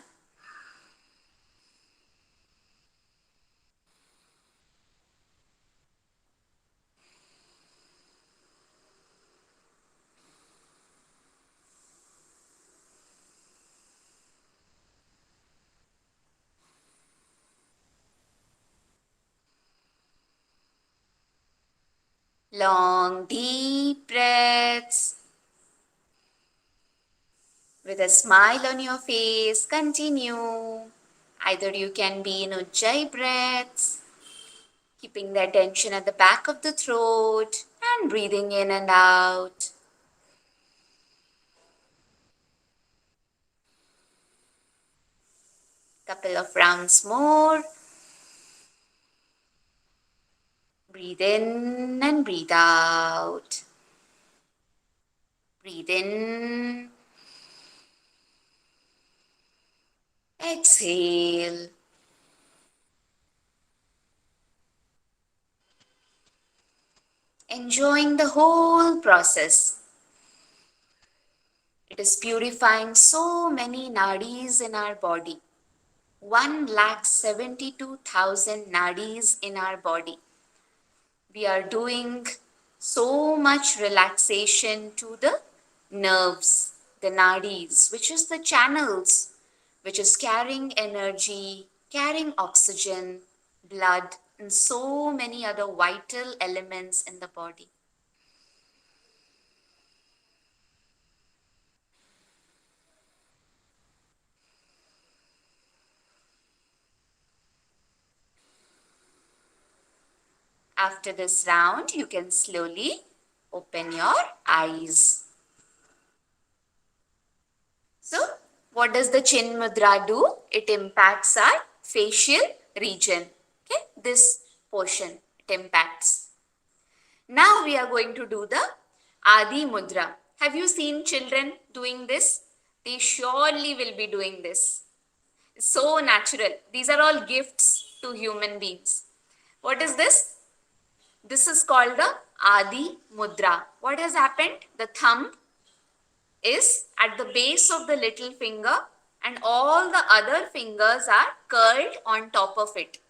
Speaker 2: Long, deep breaths. With a smile on your face, continue. Either you can be in Ujjayi breaths, keeping the attention at the back of the throat and breathing in and out. Couple of rounds more. Breathe in and breathe out. Breathe in. Exhale. Enjoying the whole process. It is purifying so many nadis in our body. 1,72,000 nadis in our body. We are doing so much relaxation to the nerves, the nadis, which is the channels, which is carrying energy, carrying oxygen, blood, and so many other vital elements in the body. After this round, you can slowly open your eyes. So, what does the chin mudra do? It impacts our facial region. Okay, this portion it impacts. Now we are going to do the Adi Mudra. Have you seen children doing this? They surely will be doing this. It's so natural. These are all gifts to human beings. What is this? This is called the Adi Mudra. What has happened? The thumb is at the base of the little finger and all the other fingers are curled on top of it.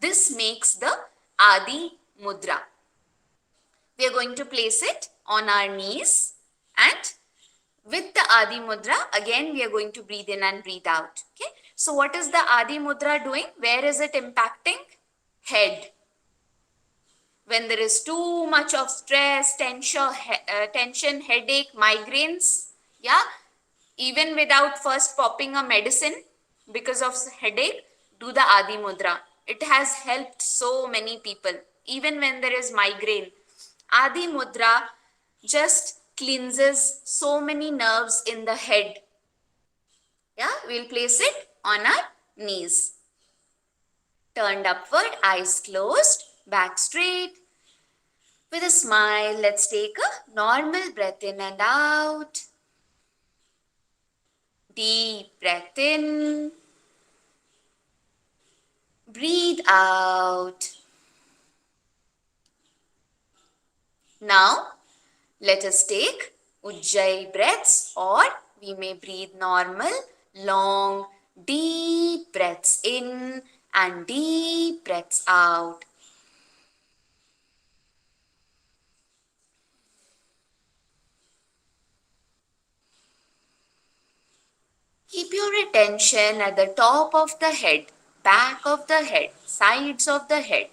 Speaker 2: This makes the Adi Mudra. We are going to place it on our knees and with the Adi Mudra, again we are going to breathe in and breathe out. Okay. So what is the Adi Mudra doing? Where is it impacting? Head. When there is too much of stress, tension, headache, migraines, yeah, even without first popping a medicine because of headache, do the Adi Mudra. It has helped so many people. Even when there is migraine, Adi Mudra just cleanses so many nerves in the head. Yeah, we'll place it on our knees. Turned upward, eyes closed, back straight. With a smile, let's take a normal breath in and out. Deep breath in. Breathe out. Now, let us take Ujjayi breaths, or we may breathe normal, long, deep breaths in and deep breaths out. Keep your attention at the top of the head, back of the head, sides of the head.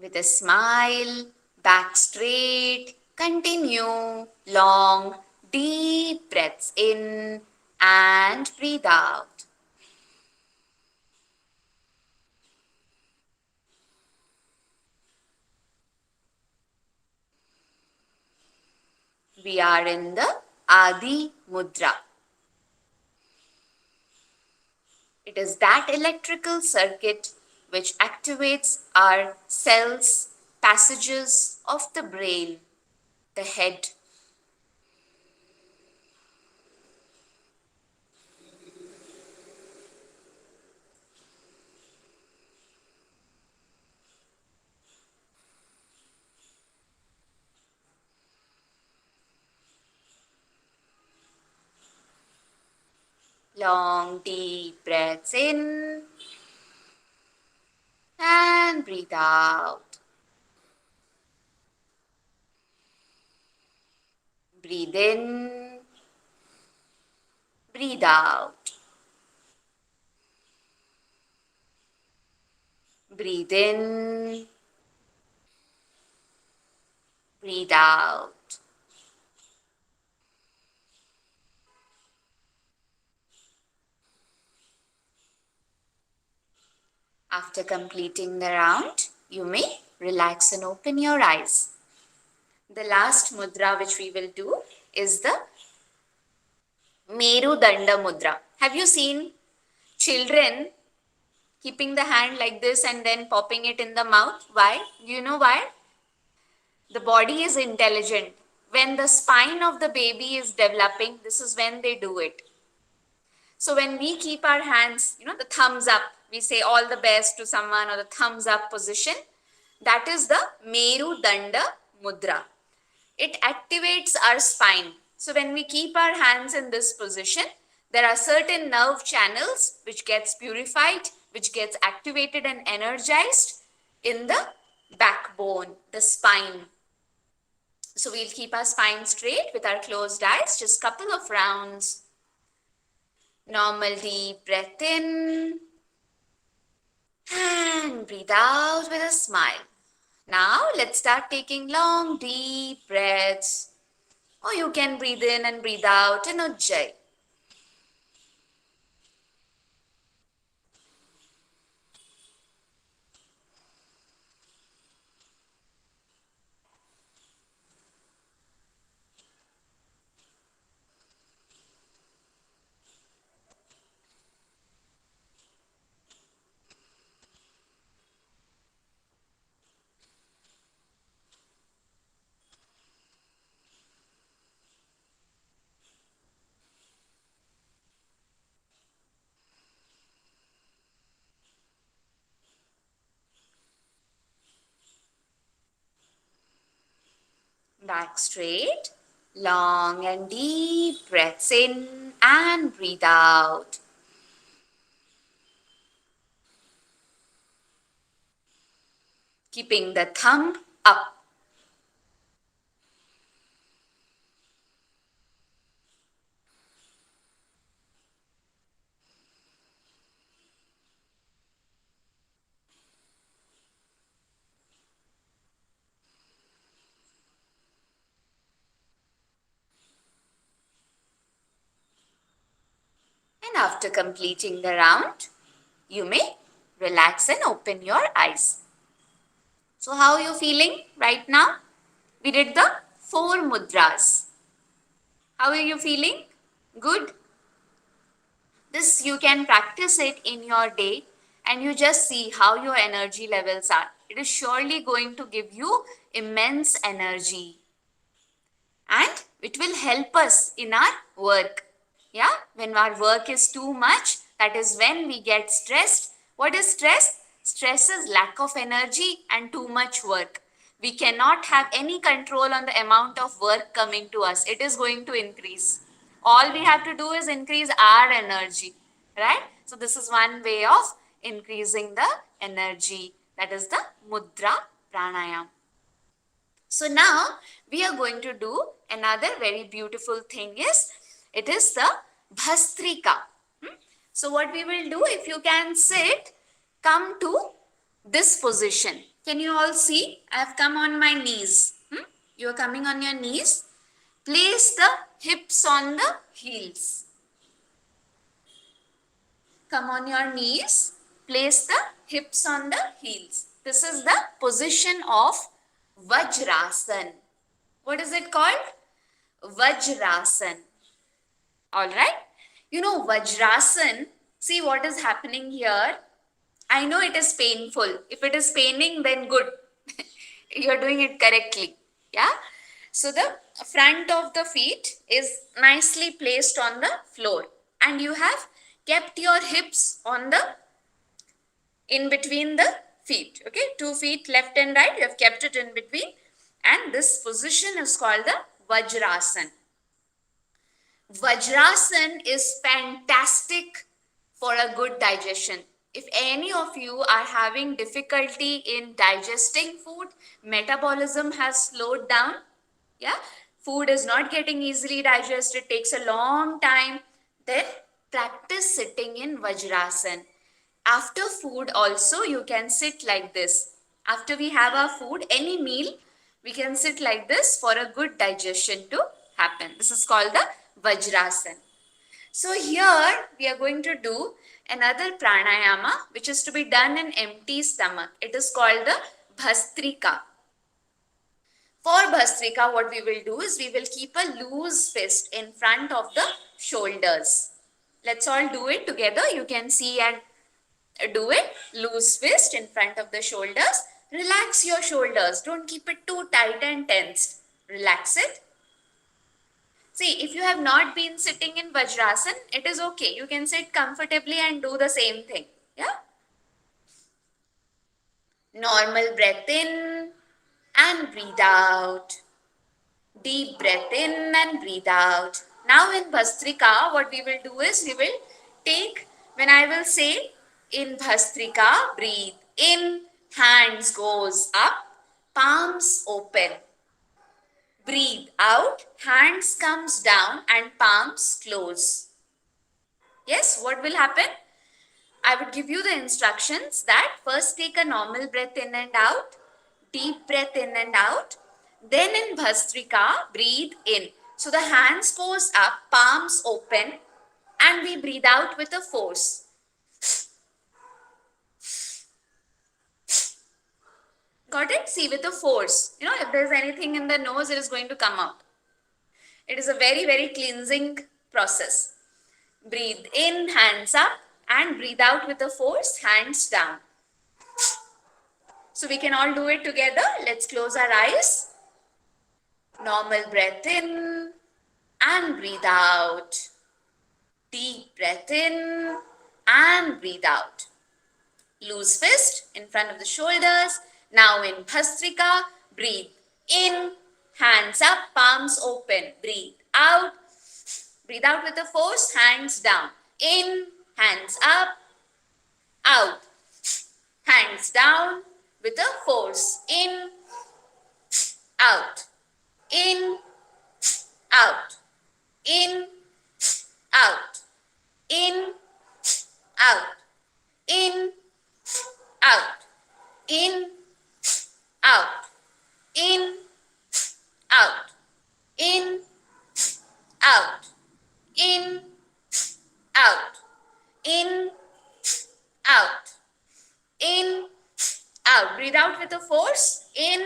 Speaker 2: With a smile, back straight, continue long, deep breaths in and breathe out. We are in the Adi Mudra. It is that electrical circuit which activates our cells, passages of the brain, the head. Long, deep breaths in and breathe out. Breathe in, breathe out. Breathe in, breathe out. After completing the round, you may relax and open your eyes. The last mudra which we will do is the Meru Danda Mudra. Have you seen children keeping the hand like this and then popping it in the mouth? Why? Do you know why? The body is intelligent. When the spine of the baby is developing, this is when they do it. So when we keep our hands, the thumbs up, we say all the best to someone, or the thumbs up position, that is the Meru Danda Mudra. It activates our spine. So when we keep our hands in this position, there are certain nerve channels which gets purified, which gets activated and energized in the backbone, the spine. So we'll keep our spine straight with our closed eyes, just couple of rounds. Normal deep breath in and breathe out with a smile. Now let's start taking long deep breaths. Or you can breathe in and breathe out in Ujjayi. Back straight, long and deep breaths in and breathe out. Keeping the thumb up. And after completing the round, you may relax and open your eyes. So how are you feeling right now? We did the 4 mudras. How are you feeling? Good? This you can practice it in your day and you just see how your energy levels are. It is surely going to give you immense energy. And it will help us in our work. Yeah, when our work is too much, that is when we get stressed. What is stress? Stress is lack of energy and too much work. We cannot have any control on the amount of work coming to us. It is going to increase. All we have to do is increase our energy, right? So this is one way of increasing the energy. That is the mudra pranayam. So now we are going to do another very beautiful thing is, it is the Bhastrika. So what we will do, if you can sit, come to this position. Can you all see? I have come on my knees. You are coming on your knees. Place the hips on the heels. Come on your knees. Place the hips on the heels. This is the position of Vajrasan. What is it called? Vajrasan. All right. You know, Vajrasan, see what is happening here. I know it is painful. If it is paining, then good. You're doing it correctly. Yeah. So the front of the feet is nicely placed on the floor, and you have kept your hips on the in between the feet. Okay. 2 feet left and right. You have kept it in between. And this position is called the Vajrasan. Vajrasan is fantastic for a good digestion. If any of you are having difficulty in digesting food, metabolism has slowed down, yeah, food is not getting easily digested, takes a long time, then practice sitting in Vajrasan. After food also, you can sit like this. After we have our food, any meal, we can sit like this for a good digestion to happen. This is called the Vajrasan. So here we are going to do another pranayama which is to be done in empty stomach. It is called the Bhastrika. For Bhastrika, what we will do is we will keep a loose fist in front of the shoulders. Let's all do it together. You can see and do it. Loose fist in front of the shoulders. Relax your shoulders. Don't keep it too tight and tensed. Relax it. See, if you have not been sitting in Vajrasan, it is okay. You can sit comfortably and do the same thing. Yeah. Normal breath in and breathe out. Deep breath in and breathe out. Now in Bhastrika, what we will do is we will take, when I will say in Bhastrika, breathe in, hands goes up, palms open. Breathe out, hands comes down and palms close. Yes, what will happen? I would give you the instructions that first take a normal breath in and out, deep breath in and out. Then in Bhastrika, breathe in. So the hands goes up, palms open, and we breathe out with a force. Got it? See, with a force. You know, if there's anything in the nose, it is going to come out. It is a very, very cleansing process. Breathe in, hands up, and breathe out with a force, hands down. So we can all do it together. Let's close our eyes. Normal breath in and breathe out. Deep breath in and breathe out. Loose fist in front of the shoulders. Now in Bhastrika, breathe in, hands up, palms open. Breathe out. Breathe out with a force, hands down. In, hands up, out. Hands down with a force. In, out. In, out. In, out. In, out. In, out. In, out. In, out. In, out. In, out. In, out. In, out. Breathe out with a force. In,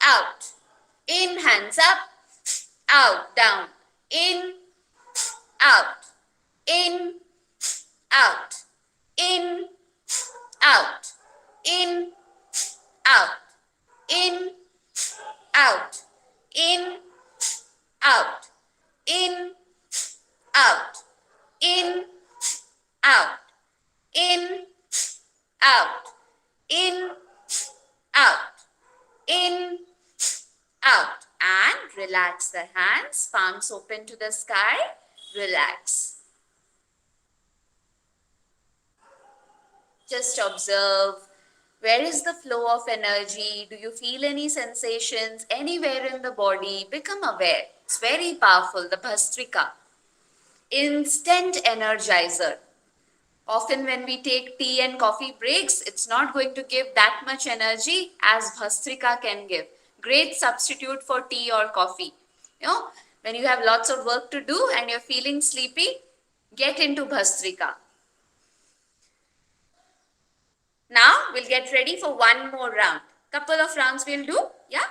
Speaker 2: out. In, hands up, out, down. In, out. In, out. In, out. In, out. In, out. In, out. In, out. In, out. In, out. In, out. In, out. And relax the hands, palms open to the sky. Relax. Just observe. Where is the flow of energy? Do you feel any sensations anywhere in the body? Become aware. It's very powerful, the Bhastrika. Instant energizer. Often when we take tea and coffee breaks, it's not going to give that much energy as Bhastrika can give. Great substitute for tea or coffee. You know, when you have lots of work to do and you're feeling sleepy, get into Bhastrika. Now we'll get ready for one more round. Couple of rounds we'll do. Yeah.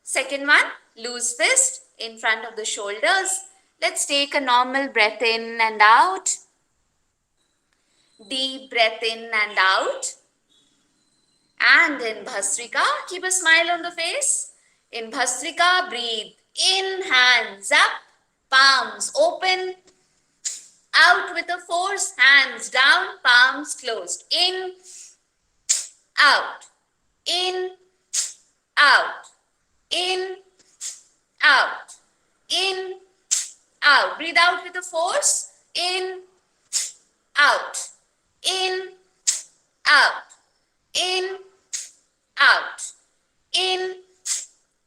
Speaker 2: Second one, loose fist in front of the shoulders. Let's take a normal breath in and out. Deep breath in and out. And in Bhastrika, keep a smile on the face. In Bhastrika, breathe in, hands up, palms open. Out with a force, hands down, palms closed. In, out, in, out, in, out, in, out. Breathe out with a force. In, out, in, out, in, out, in,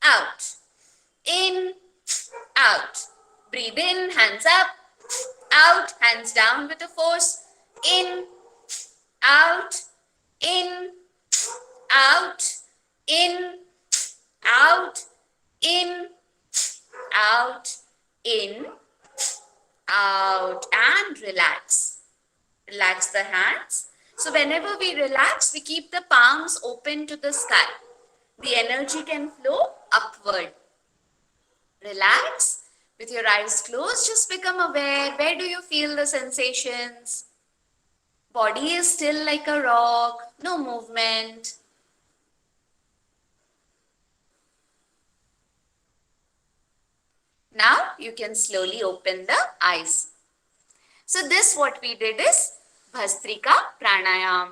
Speaker 2: out, in, out. Breathe in, hands up, out, hands down with a force. In, out, in, out, in, out, in, out, in, out, and relax. Relax the hands. So whenever we relax, we keep the palms open to the sky. The energy can flow upward. Relax with your eyes closed. Just become aware. Where do you feel the sensations? Body is still like a rock. No movement. Now you can slowly open the eyes. So this what we did is Bhastrika Pranayam.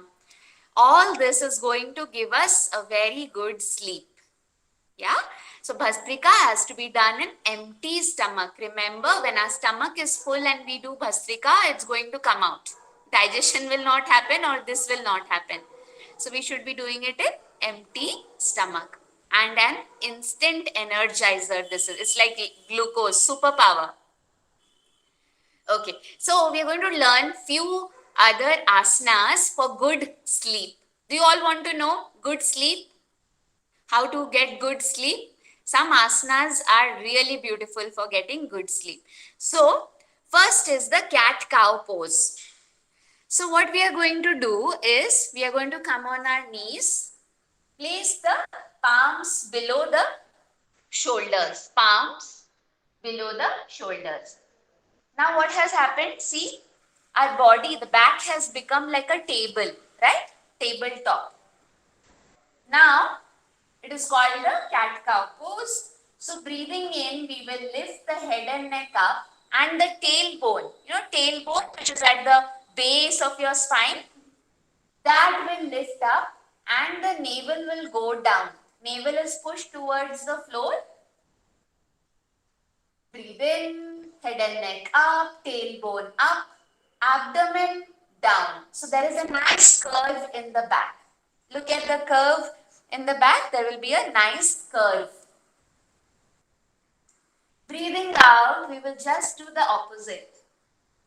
Speaker 2: All this is going to give us a very good sleep. Yeah. So Bhastrika has to be done in empty stomach. Remember, when our stomach is full and we do Bhastrika, it's going to come out. Digestion will not happen or this will not happen. So we should be doing it in empty stomach. And an instant energizer. This is, it's like glucose, superpower. Okay, so we are going to learn few other asanas for good sleep. Do you all want to know good sleep? How to get good sleep? Some asanas are really beautiful for getting good sleep. So, first is the cat-cow pose. So, what we are going to do is, we are going to come on our knees, place the palms below the shoulders, palms below the shoulders. Now what has happened? See, our body, the back has become like a table, right? Tabletop. Now, it is called the cat-cow pose. So, breathing in, we will lift the head and neck up and the tailbone, tailbone which is at the base of your spine, that will lift up and the navel will go down. Navel is pushed towards the floor. Breathe in, head and neck up, tailbone up, abdomen down. So there is a nice curve in the back. Look at the curve in the back. There will be a nice curve. Breathing out, we will just do the opposite.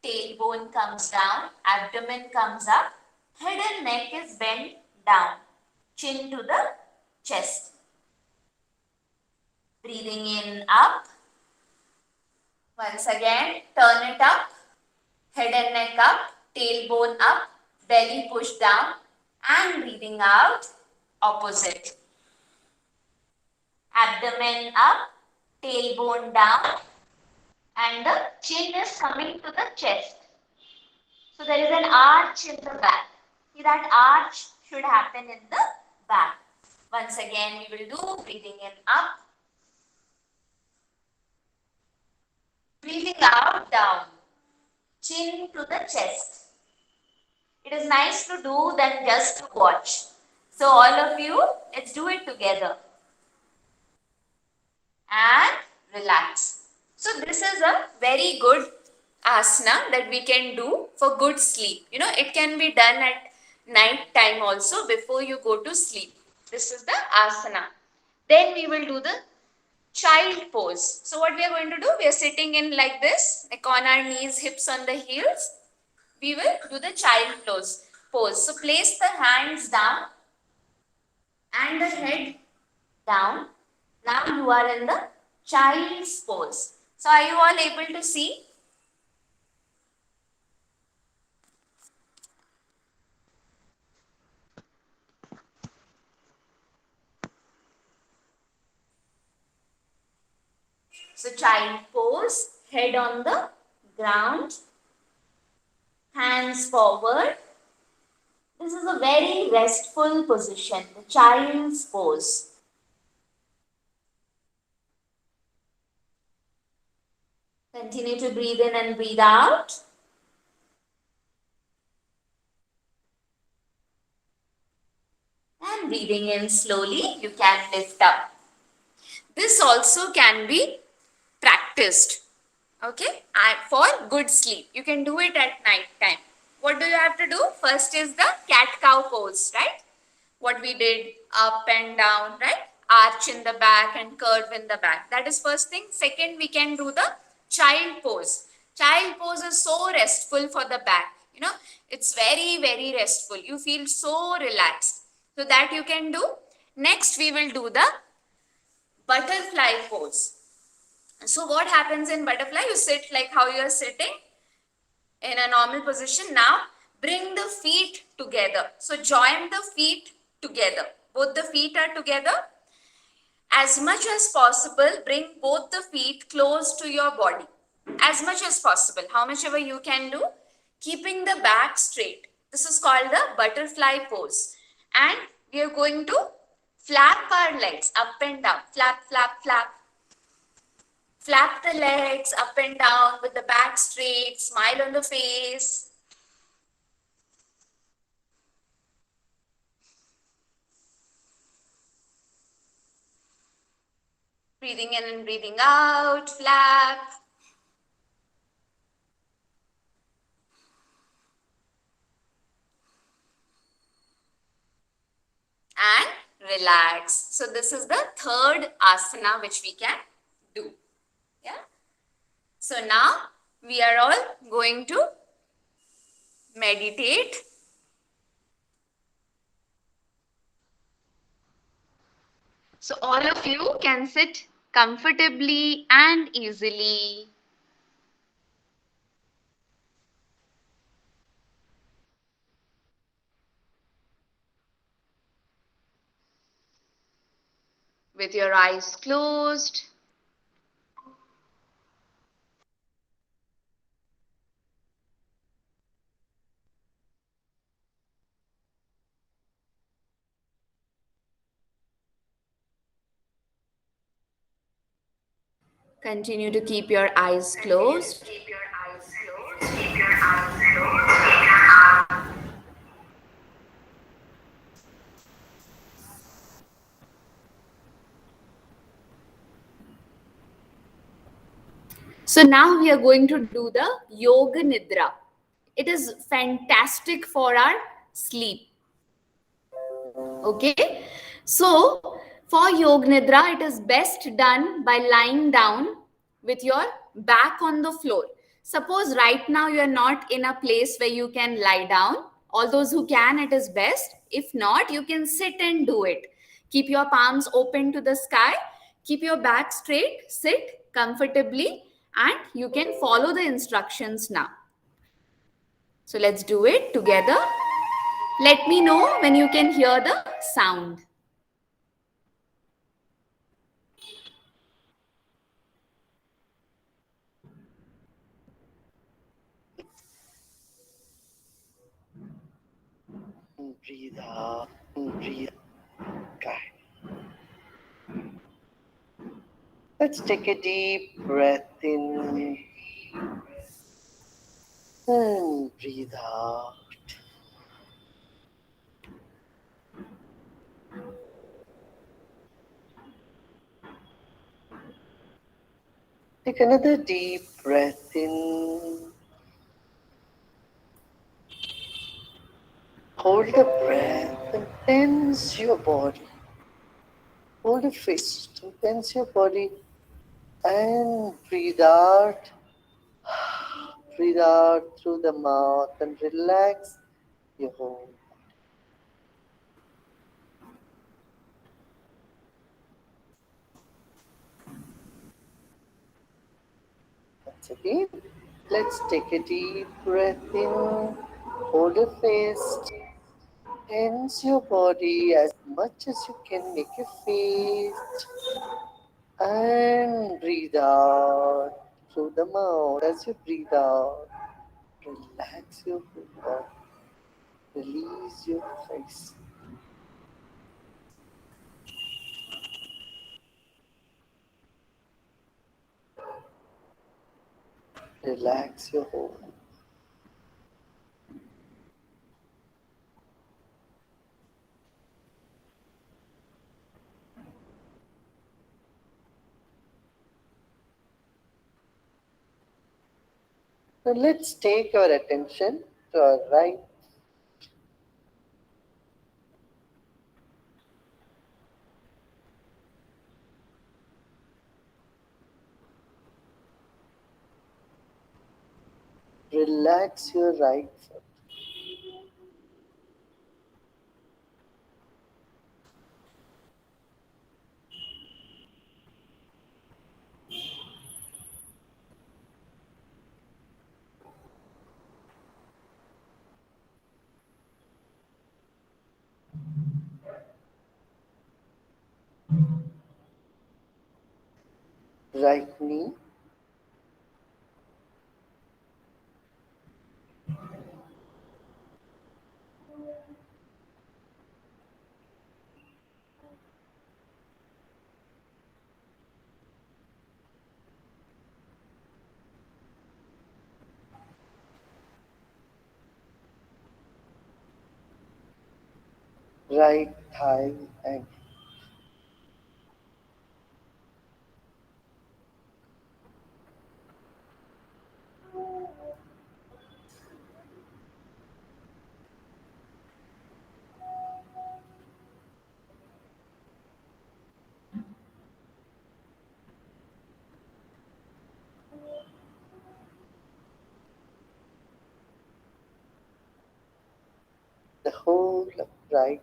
Speaker 2: Tailbone comes down, abdomen comes up, head and neck is bent down, chin to the chest. Breathing in, up. Once again, turn it up, head and neck up, tailbone up, belly push down, and breathing out, opposite. Abdomen up, tailbone down, and the chin is coming to the chest. So there is an arch in the back. See, that arch should happen in the back. Once again, we will do breathing in, up. Breathing out, down, chin to the chest. It is nice to do than just to watch. So all of you, let's do it together. And relax. So this is a very good asana that we can do for good sleep. It can be done at night time also before you go to sleep. This is the asana. Then we will do the child pose. So what we are going to do, we are sitting in like this, like on our knees, hips on the heels. We will do the child pose. So place the hands down and the head down. Now you are in the child's pose. So are you all able to see? So child pose, head on the ground, hands forward. This is a very restful position, the child's pose. Continue to breathe in and breathe out. And breathing in slowly, you can lift up. This also can be practiced, okay, for good sleep. You can do it at night time. What do you have to do? First is the cat-cow pose, right? What we did, up and down, right? Arch in the back and curve in the back. That is first thing. Second, we can do the child pose. Child pose is so restful for the back. You know, it's very, very restful. You feel so relaxed. So that you can do. Next, we will do the butterfly pose. So what happens in butterfly? You sit like how you are sitting in a normal position. Now, bring the feet together. So join the feet together. Both the feet are together. As much as possible, bring both the feet close to your body. As much as possible, how much ever you can do, keeping the back straight. This is called the butterfly pose. And we are going to flap our legs up and down. Flap, flap, flap. Flap the legs up and down with the back straight. Smile on the face. Breathing in and breathing out, flap. And relax. So this is the third asana which we can do. Yeah. So now we are all going to meditate. So all of you can sit comfortably and easily. With your eyes closed. Continue to keep your eyes closed. So now we are going to do the Yoga Nidra. It is fantastic for our sleep. Okay. So for Yoga Nidra, it is best done by lying down with your back on the floor. Suppose right now you are not in a place where you can lie down. All those who can, it is best. If not, you can sit and do it. Keep your palms open to the sky. Keep your back straight. Sit comfortably. And you can follow the instructions now. So let's do it together. Let me know when you can hear the sound.
Speaker 4: Breathe out and breathe out. Let's take a deep breath in and breathe out. Take another deep breath in. Hold the breath and tense your body. Hold a fist and tense your body and breathe out. Breathe out through the mouth and relax your whole body. Once again, let's take a deep breath in. Hold a fist. Tense your body as much as you can. Make a fist And breathe out through the mouth. As you breathe out, relax your whole body. Release your face. Relax your whole. Now let's take our attention to our relax your right foot. Right knee. Right thigh and the whole right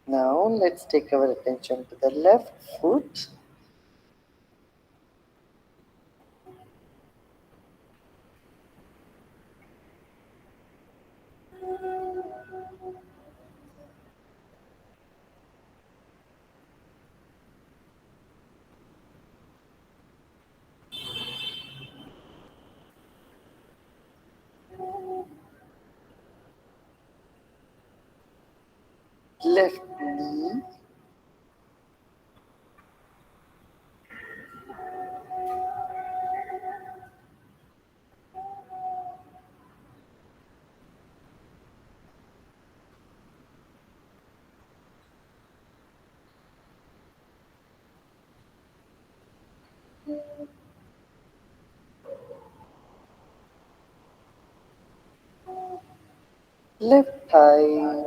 Speaker 4: Now let's take our attention to the left foot. Left knee. Left thigh.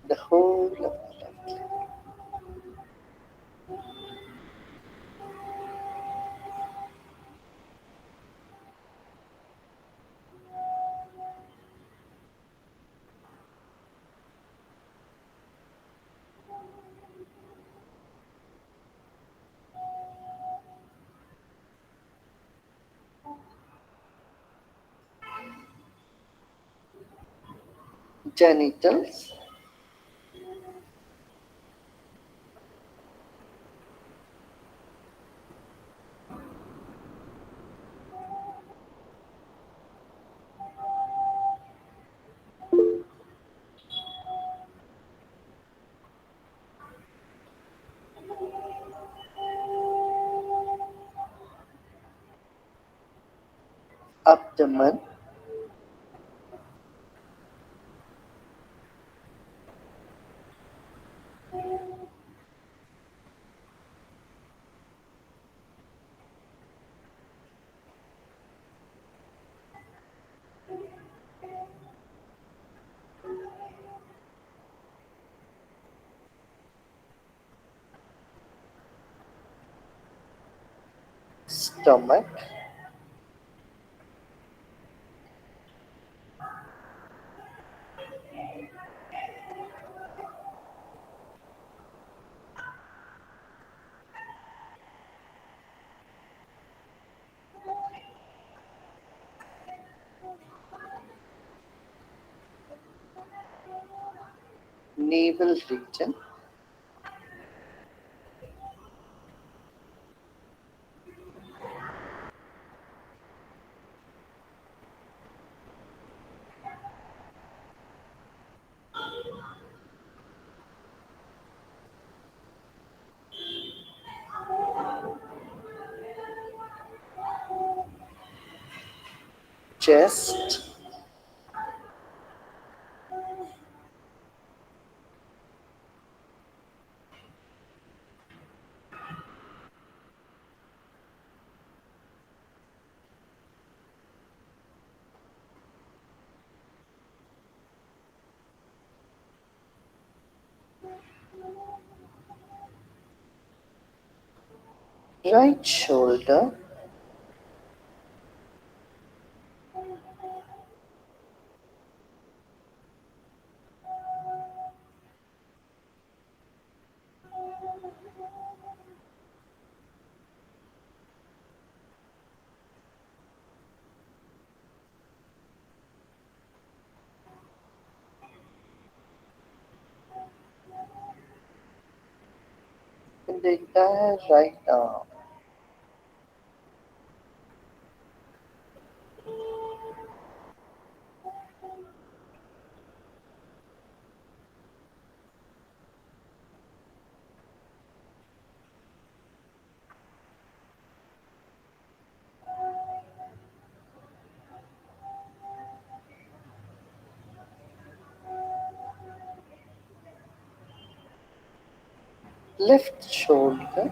Speaker 4: The whole of the left leg. Genitals. Abdomen. stomach, navel region, chest, right shoulder, and the entire right arm. Left shoulder,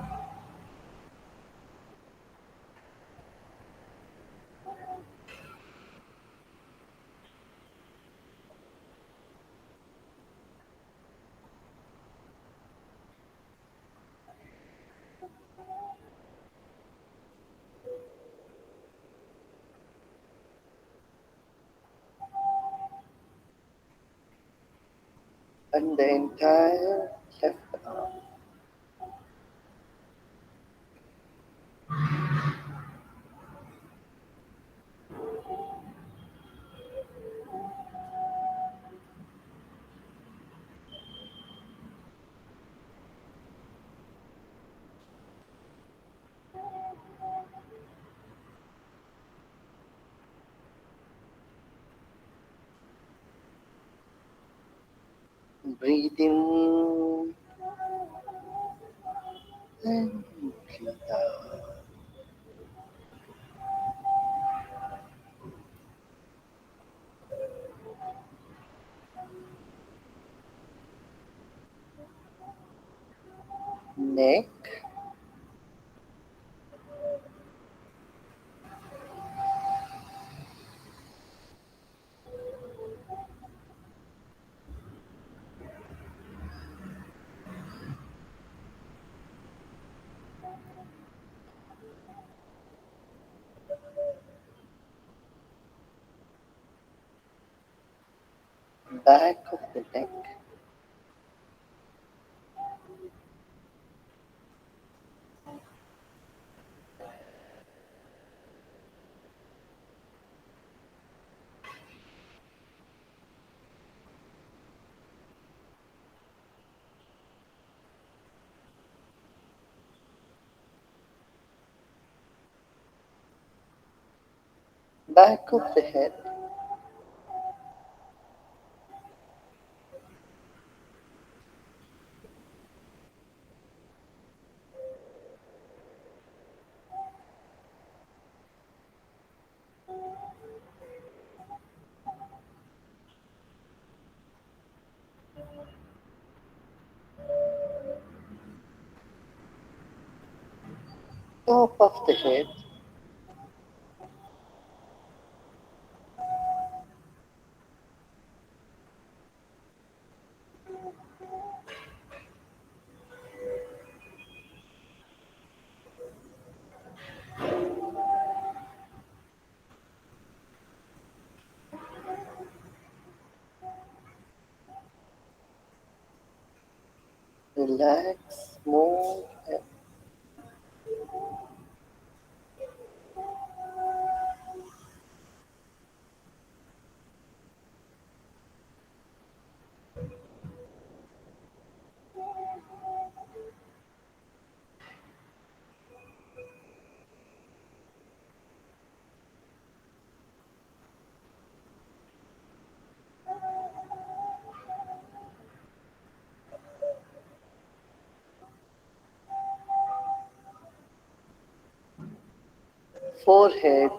Speaker 4: and the entire left arm. Breathe in and breathe out. Neck, back of the neck, back of the head, top of the head, relax more and forehead,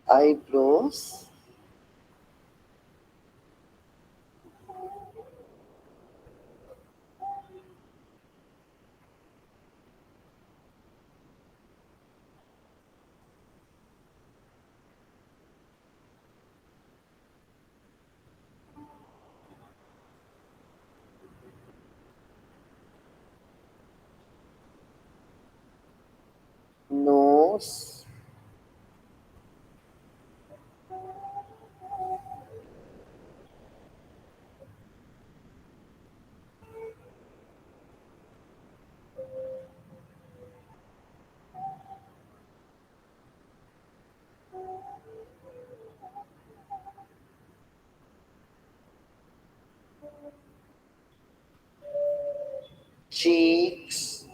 Speaker 4: eyebrows, nose, cheeks,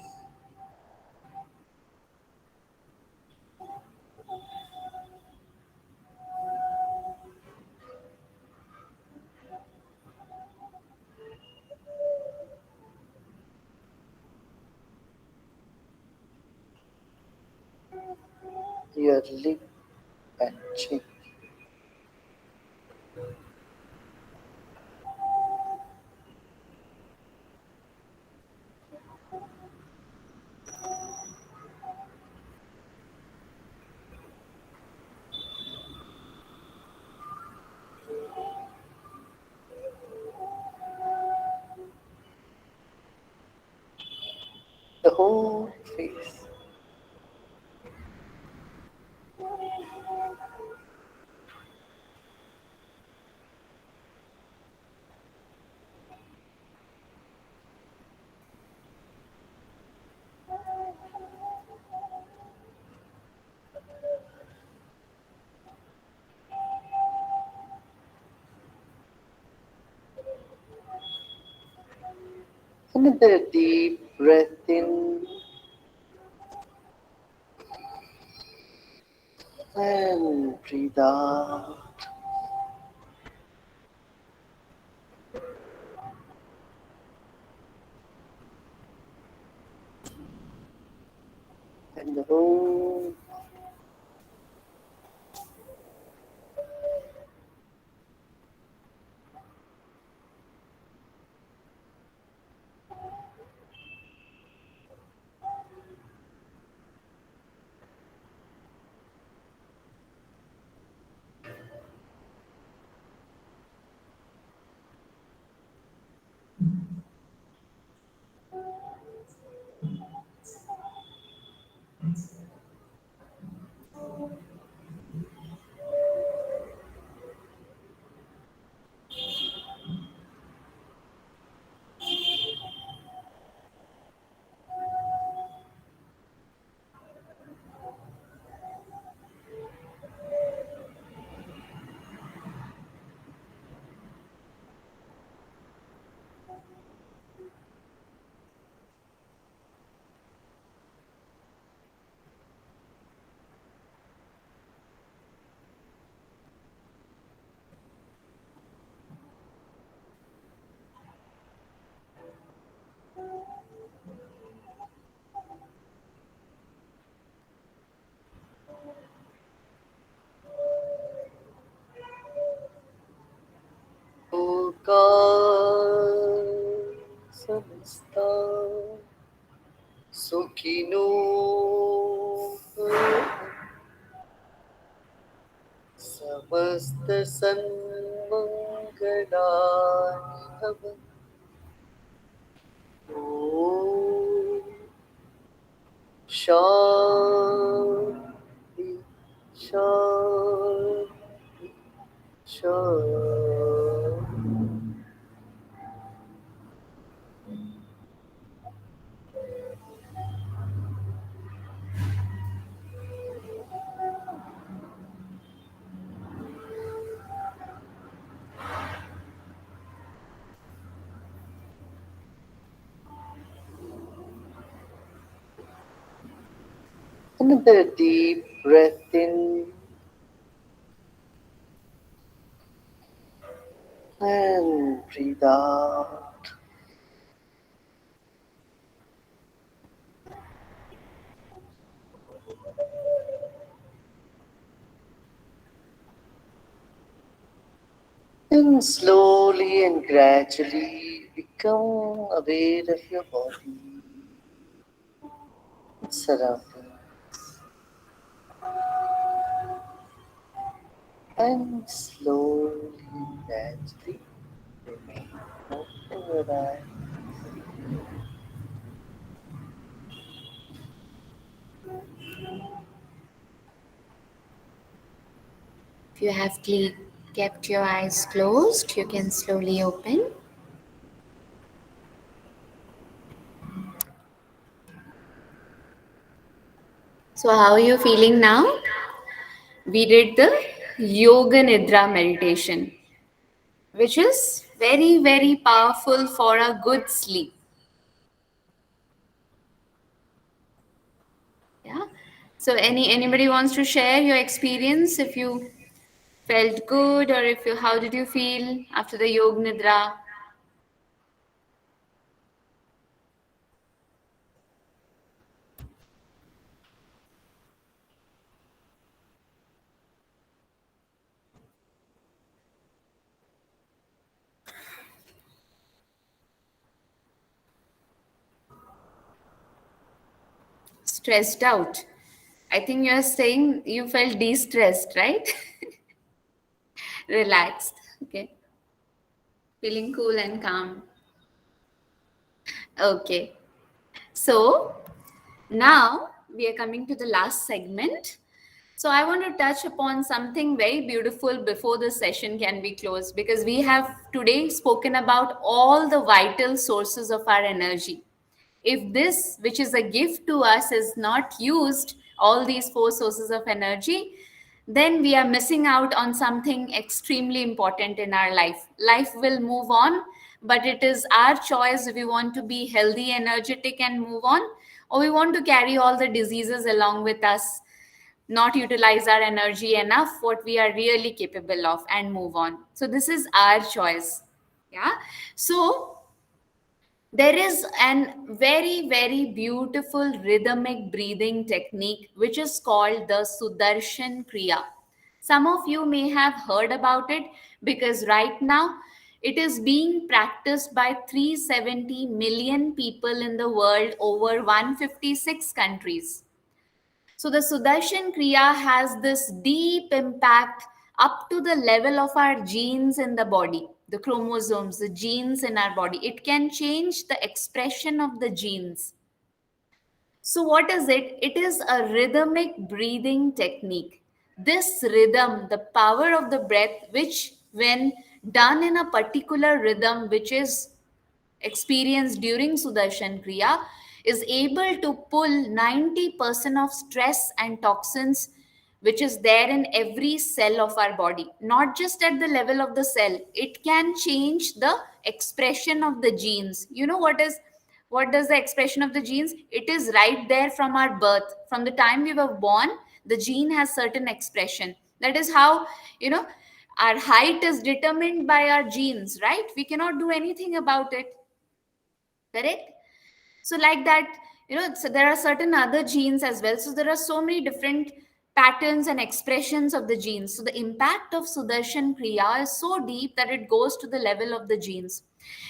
Speaker 4: your lip and cheek. The whole face. Another deep breath in and breathe out. And hold. मस्त सन्मंगलानि भवन्तु। ॐ शान्ति शान्ति शान्ति। Another deep breath in and breathe out. And slowly and gradually become aware of your body and surroundings. And slowly and gradually open your eyes.
Speaker 2: If you have kept your eyes closed, you can slowly open. So how are you feeling now? We did the Yoga Nidra meditation, which is very, very powerful for a good sleep. Yeah. So anybody wants to share your experience, if you felt good, or how did you feel after the Yoga Nidra? Stressed out. I think you are saying you felt de-stressed, right? Relaxed. Okay. Feeling cool and calm. Okay. So now we are coming to the last segment. So I want to touch upon something very beautiful before the session can be closed, because we have today spoken about all the vital sources of our energy. If this, which is a gift to us, is not used, all these four sources of energy, then we are missing out on something extremely important in our life. Life will move on, but it is our choice if we want to be healthy, energetic, and move on, or we want to carry all the diseases along with us, not utilize our energy enough, what we are really capable of, and move on. So this is our choice. Yeah. So there is an very, very beautiful rhythmic breathing technique which is called the Sudarshan Kriya. Some of you may have heard about it, because right now it is being practiced by 370 million people in the world, over 156 countries. So the Sudarshan Kriya has this deep impact up to the level of our genes in the body, the chromosomes, the genes in our body. It can change the expression of the genes. So what is it? It is a rhythmic breathing technique. This rhythm, the power of the breath, which when done in a particular rhythm, which is experienced during Sudarshan Kriya, is able to pull 90% of stress and toxins which is there in every cell of our body, not just at the level of the cell. It can change the expression of the genes. You know what does the expression of the genes? It is right there from our birth. From the time we were born, the gene has certain expression. That is how, our height is determined by our genes, right? We cannot do anything about it. Correct? So like that, so there are certain other genes as well. So there are so many different patterns and expressions of the genes. So the impact of Sudarshan Kriya is so deep that it goes to the level of the genes.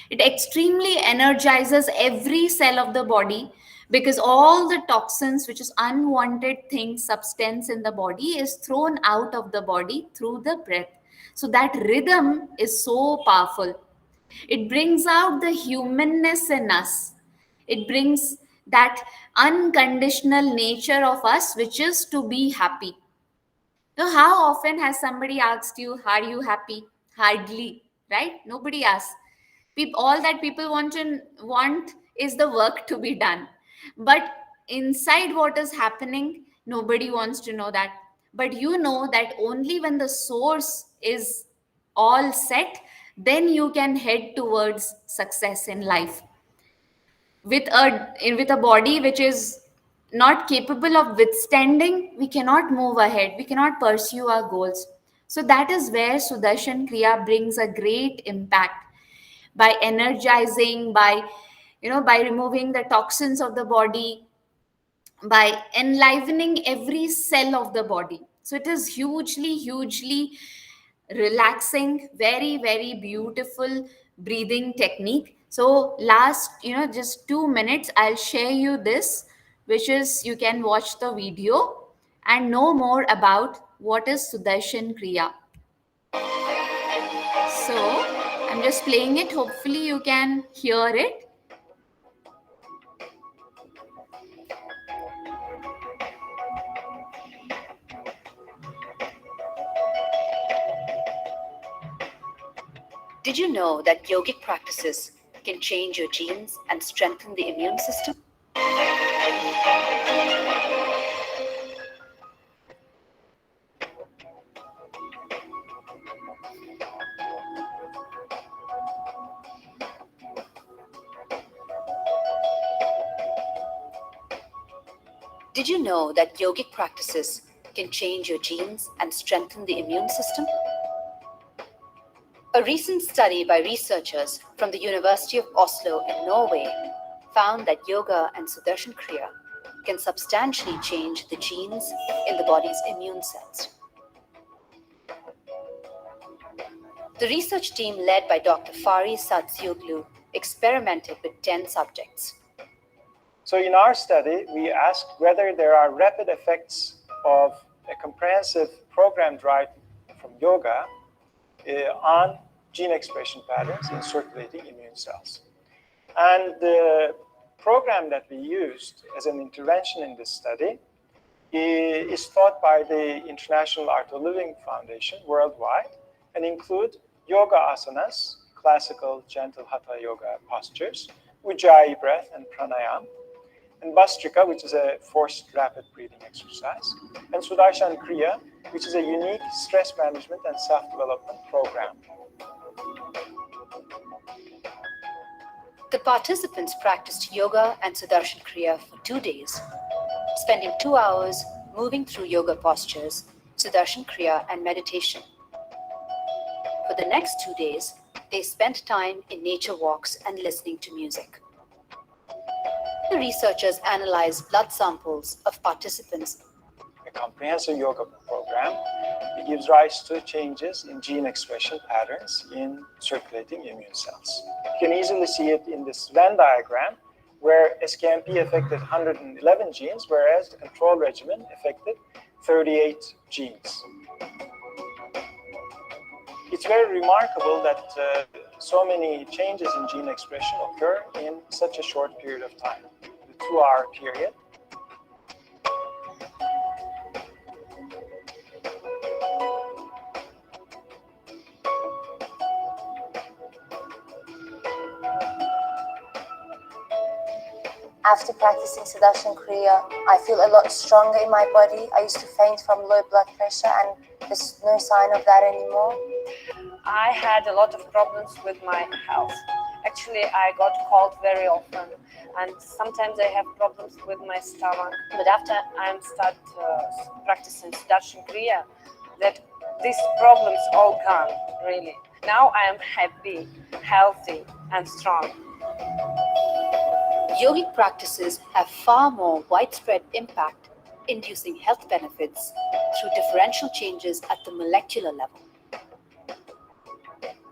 Speaker 2: It extremely energizes every cell of the body, because all the toxins, which is unwanted things, substance in the body, is thrown out of the body through the breath. So that rhythm is so powerful. It brings out the humanness in us. It brings that unconditional nature of us, which is to be happy. So how often has somebody asked you, are you happy? Hardly, right? Nobody asks. All that people want is the work to be done. But inside what is happening, nobody wants to know that. But you know that only when the source is all set, then you can head towards success in life. With a body which is not capable of withstanding, we cannot move ahead, we cannot pursue our goals. So that is where Sudarshan Kriya brings a great impact, by energizing, by removing the toxins of the body, by enlivening every cell of the body. So it is hugely relaxing, very very beautiful breathing technique. So last, just 2 minutes, I'll share you this, which is, you can watch the video and know more about what is Sudarshan Kriya. So I'm just playing it, hopefully you can hear it.
Speaker 5: Did you know that yogic practices can change your genes and strengthen the immune system? Did you know that yogic practices can change your genes and strengthen the immune system? A recent study by researchers from the University of Oslo in Norway found that yoga and Sudarshan Kriya can substantially change the genes in the body's immune cells. The research team, led by Dr. Fari Satsioglu, experimented with 10 subjects.
Speaker 6: So in our study, we asked whether there are rapid effects of a comprehensive programmed diet from yoga on gene expression patterns in circulating immune cells. And the program that we used as an intervention in this study is taught by the International Art of Living Foundation worldwide and include yoga asanas, classical gentle hatha yoga postures, ujjayi breath and pranayama, and Bhastrika, which is a forced rapid breathing exercise, and Sudarshan Kriya, which is a unique stress management and self-development program.
Speaker 5: The participants practiced yoga and Sudarshan Kriya for 2 days, spending 2 hours moving through yoga postures, Sudarshan Kriya, and meditation. For the next 2 days, they spent time in nature walks and listening to music. The researchers analyzed blood samples of participants.
Speaker 6: A comprehensive yoga program, it gives rise to changes in gene expression patterns in circulating immune cells. You can easily see it in this Venn diagram, where SKMP affected 111 genes, whereas the control regimen affected 38 genes. It's very remarkable that so many changes in gene expression occur in such a short period of time, the 2-hour period.
Speaker 7: After practicing Sudarshan Kriya, I feel a lot stronger in my body. I used to faint from low blood pressure, and there's no sign of that anymore.
Speaker 8: I had a lot of problems with my health. Actually, I got cold very often, and sometimes I have problems with my stomach. But after I start practicing Sudarshan Kriya, that these problems all gone, really. Now I am happy, healthy, and strong.
Speaker 5: Yogic practices have far more widespread impact, inducing health benefits through differential changes at the molecular level.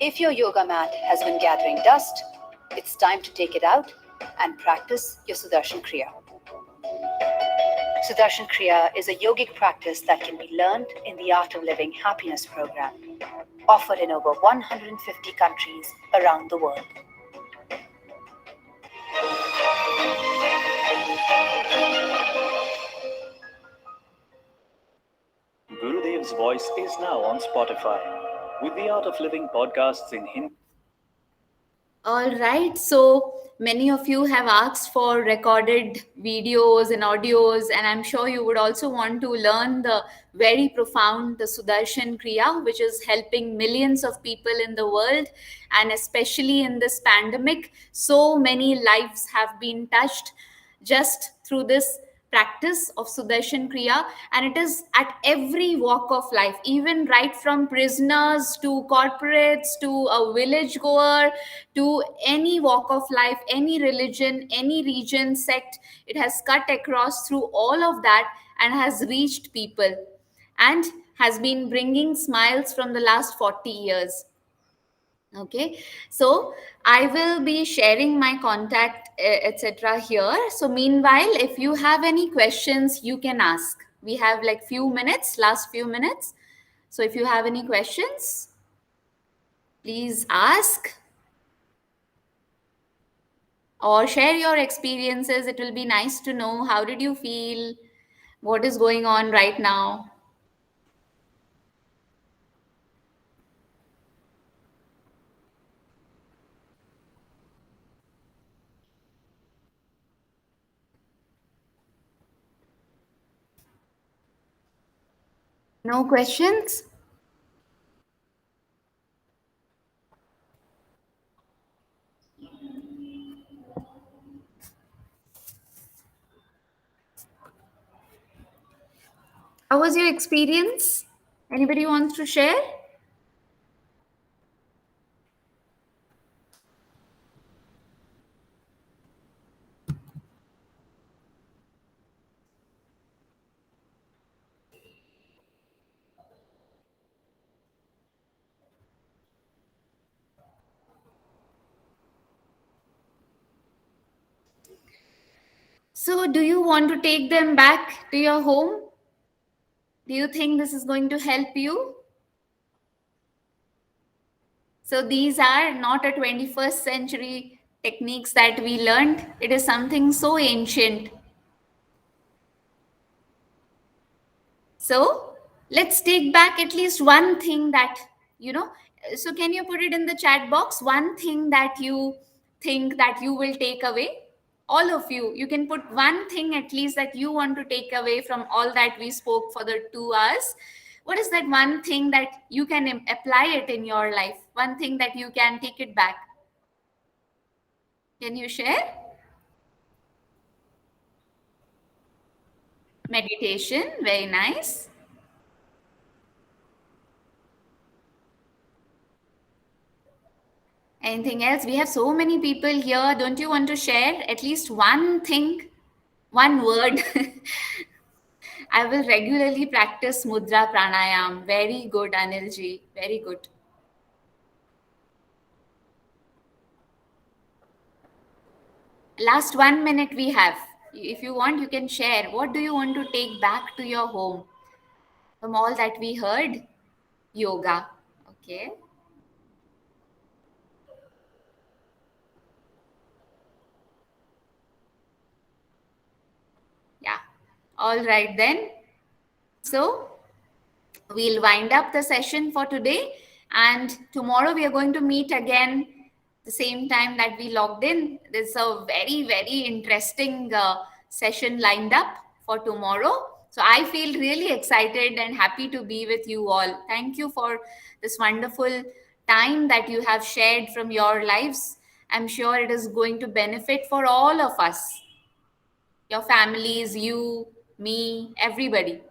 Speaker 5: If your yoga mat has been gathering dust, it's time to take it out and practice your Sudarshan Kriya. Sudarshan Kriya is a yogic practice that can be learned in the Art of Living Happiness program, offered in over 150 countries around the world.
Speaker 9: Gurudev's voice is now on Spotify, with the Art of Living podcasts in Hindi.
Speaker 2: All right. So many of you have asked for recorded videos and audios, and I'm sure you would also want to learn the very profound the Sudarshan Kriya, which is helping millions of people in the world, and especially in this pandemic. So many lives have been touched just through this practice of Sudarshan Kriya, and it is at every walk of life, even right from prisoners to corporates to a village goer to any walk of life, any religion, any region, sect. It has cut across through all of that and has reached people and has been bringing smiles from the last 40 years. Okay, so I will be sharing my contact etc here. So meanwhile, if you have any questions, you can ask. We have like last few minutes. So if you have any questions, please ask or share your experiences. It will be nice to know, how did you feel, what is going on right now. No questions? How was your experience? Anybody wants to share? So do you want to take them back to your home? Do you think this is going to help you? So these are not a 21st century techniques that we learned. It is something so ancient. So let's take back at least one thing that, so can you put it in the chat box? One thing that you think that you will take away? All of you can put one thing at least that you want to take away from all that we spoke for the 2 hours. What is that one thing that you can apply it in your life? One thing that you can take it back. Can you share? Meditation, very nice. Anything else? We have so many people here. Don't you want to share at least one thing, one word? I will regularly practice mudra pranayam. Very good, Anilji. Very good. Last 1 minute we have. If you want, you can share. What do you want to take back to your home from all that we heard? Yoga. Okay. Yeah. All right then. So we'll wind up the session for today, and tomorrow we are going to meet again the same time that we logged in. There's a very, very interesting session lined up for tomorrow. So I feel really excited and happy to be with you all. Thank you for this wonderful time that you have shared from your lives. I'm sure it is going to benefit for all of us, your families, you, me, everybody.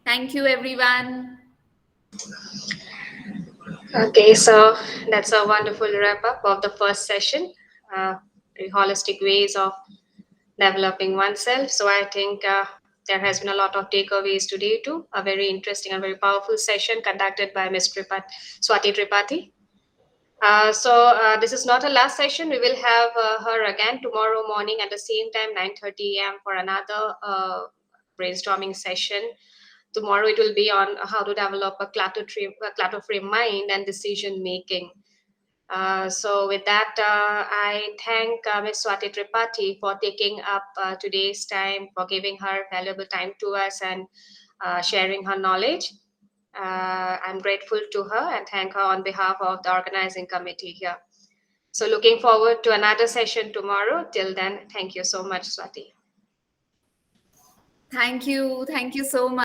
Speaker 2: Thank you, everyone.
Speaker 1: Okay, so that's a wonderful wrap up of the first session, very holistic ways of developing oneself. So I think there has been a lot of takeaways today too. A very interesting and very powerful session conducted by Ms. Swati Tripathi. So this is not a last session. We will have her again tomorrow morning at the same time, 9:30 a.m. for another brainstorming session. Tomorrow it will be on how to develop a clutter-free mind and decision making. So with that, I thank Ms. Swati Tripathi for taking up today's time, for giving her valuable time to us and sharing her knowledge. I'm grateful to her and thank her on behalf of the organizing committee here. So looking forward to another session tomorrow. Till then, thank you so much, Swati.
Speaker 2: Thank you so much.